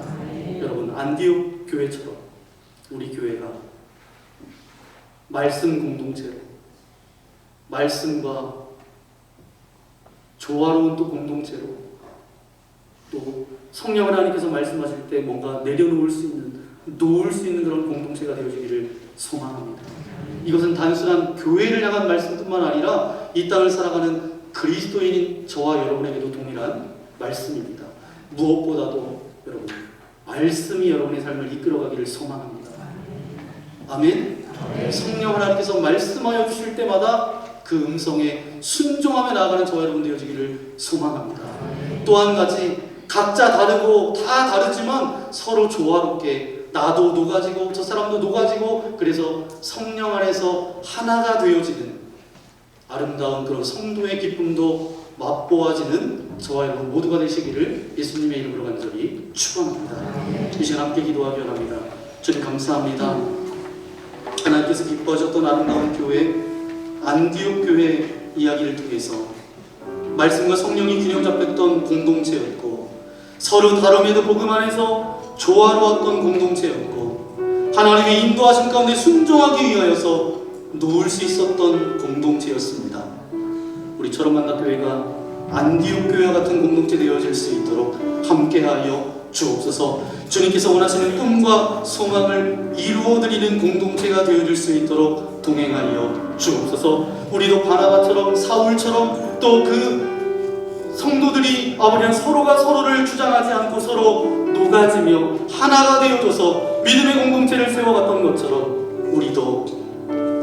Speaker 3: 여러분, 안디옥 교회처럼 우리 교회가 말씀 공동체로, 말씀과 조화로운 또 공동체로, 또 성령 하나님께서 말씀하실 때 뭔가 내려놓을 수 있는, 놓을 수 있는 그런 공동체가 되어지기를 소망합니다. 이것은 단순한 교회를 향한 말씀뿐만 아니라 이 땅을 살아가는 그리스도인인 저와 여러분에게도 동일한 말씀입니다. 무엇보다도 여러분, 말씀이 여러분의 삶을 이끌어가기를 소망합니다. 아멘. 성령 하나님께서 말씀하여 주실 때마다 그 음성에 순종하며 나아가는 저와 여러분 되어지기를 소망합니다. 또 한 가지, 각자 다르고 다 다르지만 서로 조화롭게 나도 녹아지고 저 사람도 녹아지고 그래서 성령 안에서 하나가 되어지는 아름다운 그런 성도의 기쁨도 맛보아지는 저와 여러분 모두가 되시기를 예수님의 이름으로 간절히 축원합니다. 이 시간 함께 기도하기 원합니다. 주님 감사합니다. 하나님께서 기뻐하셨던 아름다운 교회 안디옥 교회 이야기를 통해서 말씀과 성령이 균형 잡혔던 공동체였고, 서로 다름에도 복음 안에서 조화로웠던 공동체였고, 하나님의 인도하심 가운데 순종하기 위하여서 놓을 수 있었던 공동체였습니다. 우리처럼 만나교회가 안디옥 교회와 같은 공동체 되어질 수 있도록 함께하여 주옵소서. 주님께서 원하시는 꿈과 소망을 이루어드리는 공동체가 되어질 수 있도록 동행하여 주옵소서. 우리도 바나바처럼 사울처럼 또 그 성도들이 아버지는 서로가 서로를 주장하지 않고 서로 녹아지며 하나가 되어져서 믿음의 공동체를 세워갔던 것처럼 우리도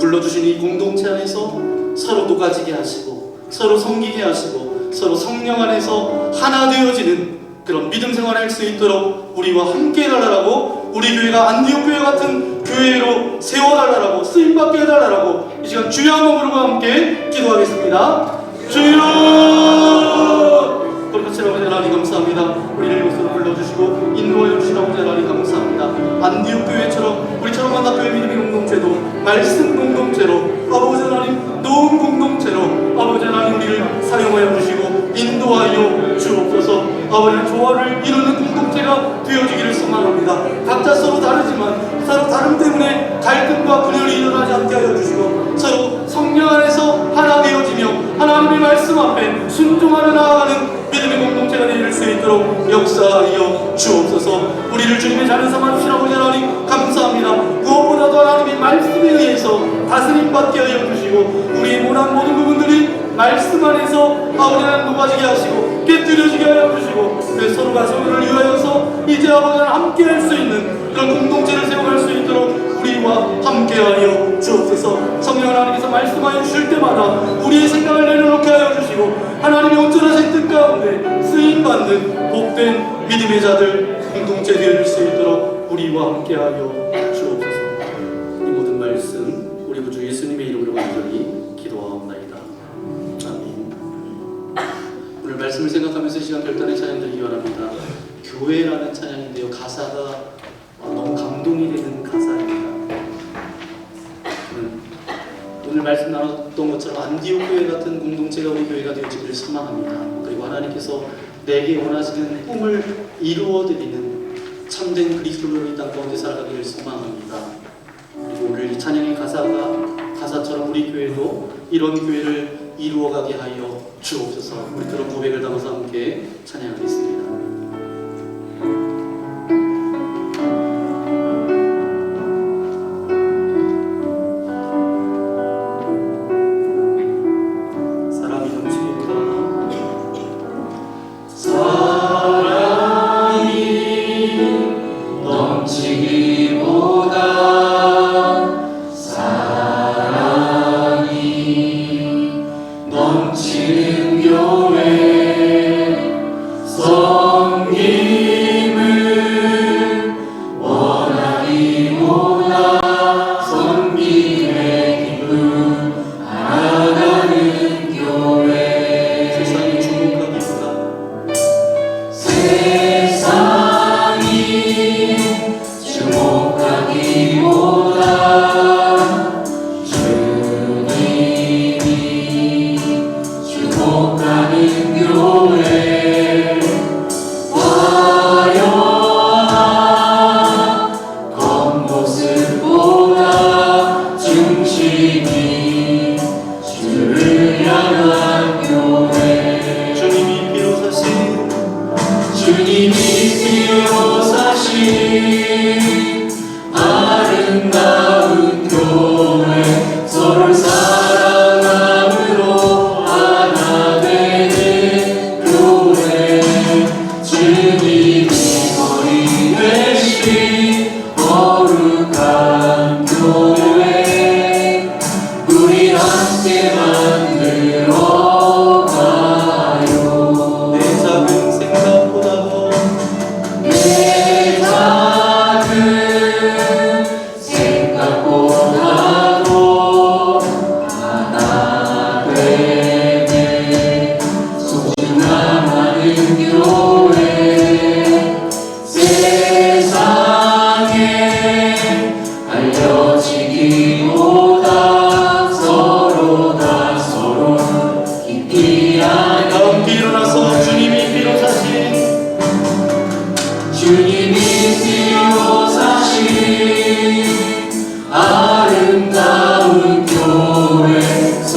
Speaker 3: 불러주신 이 공동체 안에서 서로 녹아지게 하시고 서로 섬기게 하시고 서로 성령 안에서 하나 되어지는 그런 믿음 생활을 할 수 있도록 우리와 함께 해달라고, 우리 교회가 안디옥 교회 같은 교회로 세워달라고, 쓰임받게 해달라고 이 시간 주여 한번 부르고 함께 기도하겠습니다. 주여! 우리 같이 아버지 하나님 감사합니다. 우리를 이곳으로 불러주시고 인도하여 주신 아버지 하나님 감사합니다. 안디옥 교회처럼 우리처럼 만나교회 믿음의 공동체도 말씀 공동체로 아버지 하나님 놓은 공동체로 아버지 하나님 우리를 사용하여 주시고 인도하여 주옵소서. 아버지 하나님 조화를 이루는 공동체가 되어지기를 소망합니다. 각자 서로 다르지만 서로 다름 때문에 갈등과 분열이 일어나지 않게 하여 주시고 서로 성령 안에서 하나 되어지며 하나님의 말씀 앞에 순종하며 나아가는 믿음의 공동체가 되어질 수 있도록 역사하여 주옵소서. 우리를 주님의 자녀 삼아주신 아버지 하나님 감사합니다. 무엇보다도 하나님의 말씀에 의해서 다스림받게 하여 주시고 우리의 모든 부분들이 말씀 안에서 아버지 하나님 녹아지게 하시고 깨뜨려지게 하여 주시고 서로가 서로를 위하여서 이제 아버지 하나님 함께 할 수 있는 그런 공동체를 세워갈 수 있도록 우리와 함께하여 주옵소서. 성령 하나님께서 말씀하여 주실 때마다 우리의 생각을 내려놓게 하여 주시고 하나님의 온전하신 뜻 가운데 쓰임받는 복된 믿음의 자들 공동체 되어질 수 있도록 우리와 함께하여 주옵소서. 이 모든 말씀 우리 구주 예수님의 이름으로 간절히 기도하옵나이다. 아멘. 오늘 말씀을 생각하면서 이 시간 별단의 찬양 드리기 원합니다. 교회라는 찬양인데요, 가사가 너무 감동이 되는 가사입니다. 오늘 말씀 나눴던 것처럼 안디옥 교회 같은 공동체가 우리 교회가 되어지기를 소망합니다. 그리고 하나님께서 내게 원하시는 꿈을 이루어드리는 참된 그리스도로 이 땅 가운데 살아가기를 소망합니다. 그리고 오늘 이 찬양의 가사처럼 우리 교회도 이런 교회를 이루어가게 하여 주옵소서. 우리 그런 고백을 담아서 함께 찬양하겠습니다.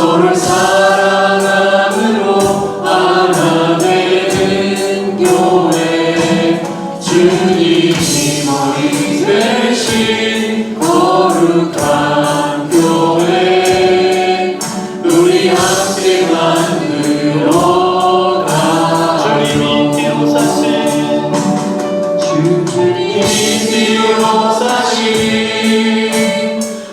Speaker 2: 서로 사랑함으로 하나 되는 교회 주님이 머리 되신 거룩한 교회 우리 함께 만들어
Speaker 3: 주님이 뒤로 사신
Speaker 2: 주님이 뒤로 사신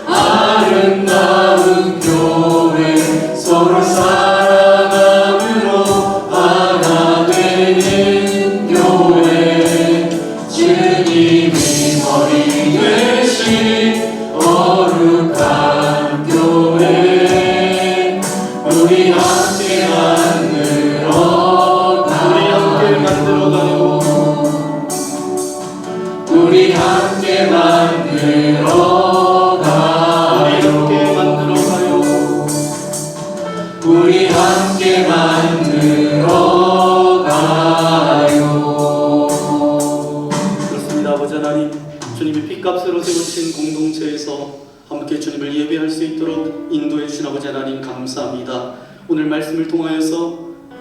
Speaker 2: 아름다운 교회 서로 사랑함으로 하나 되는 교회 주님이 머리 되신 거룩한 교회 우리 함께 만들어가요 우리 함께 만들어가요 우리 함께 만들어가요.
Speaker 3: 그렇습니다. 아버지 하나님, 주님이 핏값으로 세우신 공동체에서 함께 주님을 예배할 수 있도록 인도해 주신 아버지 하나님 감사합니다. 오늘 말씀을 통하여서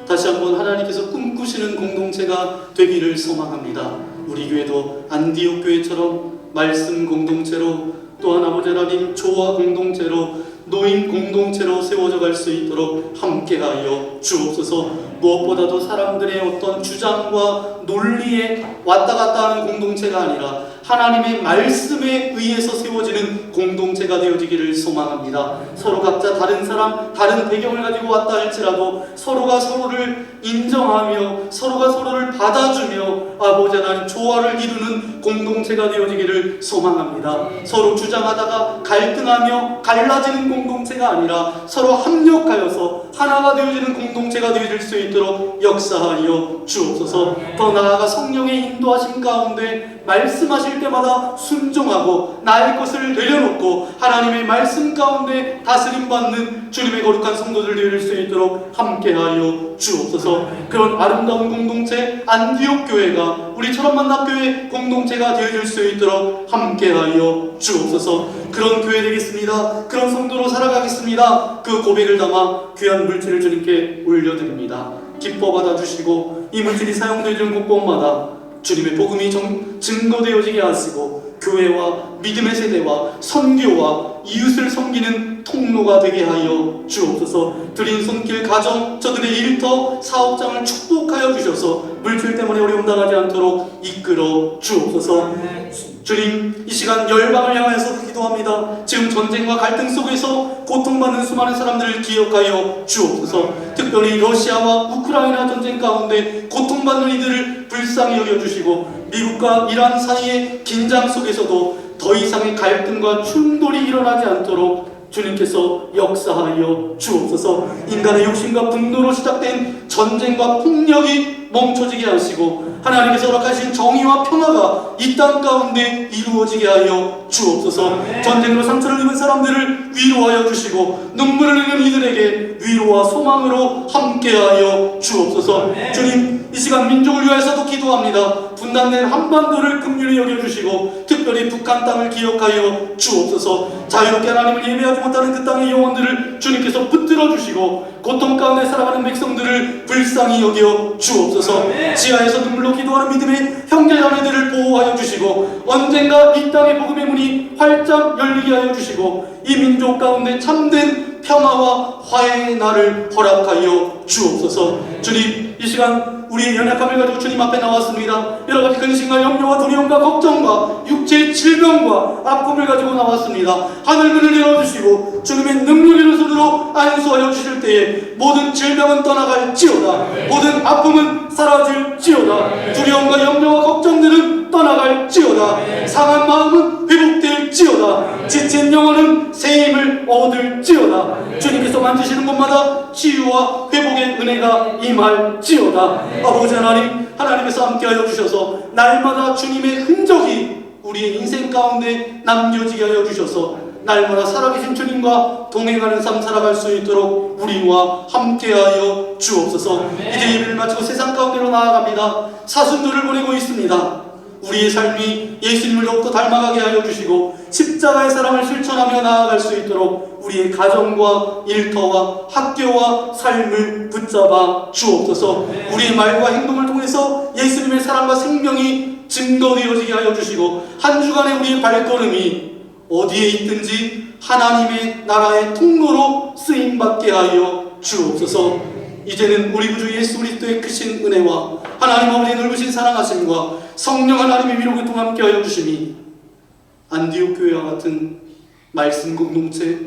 Speaker 3: 다시 한번 하나님께서 꿈꾸시는 공동체가 되기를 소망합니다. 우리 교회도 안디옥 교회처럼 말씀 공동체로 또한 아버지 하나님 조화 공동체로 노인 공동체로 세워져 갈 수 있도록 함께하여 주옵소서. 무엇보다도 사람들의 어떤 주장과 논리에 왔다 갔다 하는 공동체가 아니라 하나님의 말씀에 의해서 세워지는 공동체가 되어지기를 소망합니다. 서로 각자 다른 사람, 다른 배경을 가지고 왔다 할지라도 서로가 서로를 인정하며 서로가 서로를 받아주며 아버지 하나님 조화를 이루는 공동체가 되어지기를 소망합니다. 서로 주장하다가 갈등하며 갈라지는 공동체가 아니라 서로 합력하여서 하나가 되어지는 공동체가 되어질 수 있도록 역사하여 주옵소서. 더 나아가 성령의 인도하심 가운데 말씀하실 때마다 순종하고 나의 것을 내려놓고 하나님의 말씀 가운데 다스림받는 주님의 거룩한 성도들 되어질 수 있도록 함께하여 주옵소서. 그런 아름다운 공동체 안디옥 교회가 우리처럼 만납교회 공동체가 되어질 수 있도록 함께하여 주옵소서. 그런 교회 되겠습니다. 그런 성도로 살아가겠습니다. 그 고백을 담아 귀한 물질을 주님께 올려드립니다. 기뻐 받아주시고 이 물질이 사용되는 곳곳마다 주님의 복음이 증거되어지게 하시고 교회와 믿음의 세대와 선교와 이웃을 섬기는 통로가 되게 하여 주옵소서. 드린 손길 가정 저들의 일터 사업장을 축복하여 주셔서 물질 때문에 어려움 당하지 않도록 이끌어 주옵소서. 주님, 이 시간 열방을 향해서 기도합니다. 지금 전쟁과 갈등 속에서 고통받는 수많은 사람들을 기억하여 주옵소서. 특별히 러시아와 우크라이나 전쟁 가운데 고통받는 이들을 불쌍히 여겨주시고 미국과 이란 사이의 긴장 속에서도 더 이상의 갈등과 충돌이 일어나지 않도록 주님께서 역사하여 주옵소서. 인간의 욕심과 분노로 시작된 전쟁과 폭력이 멈춰지게 하시고 하나님께서 허락하신 정의와 평화가 이 땅 가운데 이루어지게 하여 주옵소서. 전쟁으로 상처를 입은 사람들을 위로하여 주시고 눈물을 흘리는 이들에게 위로와 소망으로 함께하여 주옵소서. 주님, 이 시간 민족을 위하여서도 기도합니다. 분단된 한반도를 긍휼히 여겨주시고 특별히 북한 땅을 기억하여 주옵소서. 자유롭게 하나님을 예배하지 못하는 그 땅의 영혼들을 주님께서 붙들어 주시고 고통 가운데 살아가는 백성들을 불쌍히 여겨 주옵소서. 지하에서 눈물로 기도하는 믿음의 형제자매들을 보호하여 주시고 언젠가 이 땅의 복음의 문이 활짝 열리게 하여 주시고 이 민족 가운데 참된 평화와 화해의 날을 허락하여 주옵소서. 주님, 이 시간 우리의 연약함을 가지고 주님 앞에 나왔습니다. 여러가지 근심과 염려와 두려움과 걱정과 육체의 질병과 아픔을 가지고 나왔습니다. 하늘문을 열어주시고 주님의 능력의 손으로 안수하여 주실 때에 모든 질병은 떠나갈지어다. 모든 아픔은 사라질지어다. 두려움과 염려와 걱정들은 떠나갈지어다. 상한 마음은 회복될지어다. 지친 영혼은 새 힘을 얻을지어다. 주님께서 만지시는 곳마다 치유와 회복의 은혜가 임할지어다. 아버지 하나님, 하나님께서 함께하여 주셔서 날마다 주님의 흔적이 우리의 인생 가운데 남겨지게 하여 주셔서 날마다 살아계신 주님과 동행하는 삶 살아갈 수 있도록 우리와 함께하여 주옵소서. 이제 예배를 마치고 세상 가운데로 나아갑니다. 사순절을 보내고 있습니다. 우리의 삶이 예수님을 더욱더 닮아가게 하여 주시고 십자가의 사랑을 실천하며 나아갈 수 있도록 우리의 가정과 일터와 학교와 삶을 붙잡아 주옵소서. 우리의 말과 행동을 통해서 예수님의 사랑과 생명이 증거되어지게 하여 주시고, 한 주간의 우리의 발걸음이 어디에 있든지 하나님의 나라의 통로로 쓰임받게 하여 주옵소서. 이제는 우리 구주 예수 그리스도의 크신 은혜와 하나님 아버지의 넓으신 사랑하심과 성령 하나님의 위로를 통해 함께 하여 주심이 안디옥 교회와 같은 말씀 공동체,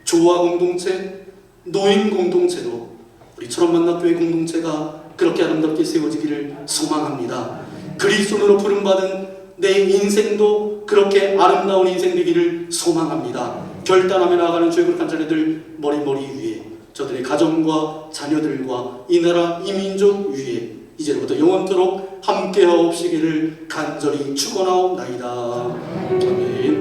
Speaker 3: 조화 공동체, 노인 공동체로 우리처럼 만납교회 공동체가 그렇게 아름답게 세워지기를 소망합니다. 그리스도로 부름받은 내 인생도 그렇게 아름다운 인생 되기를 소망합니다. 결단하며 나아가는 주의 거룩한 자녀들 머리 위에, 저들의 가정과 자녀들과 이 나라 이 민족 위에 이제부터 영원토록 함께하옵시기를 간절히 축원하옵나이다. 아멘.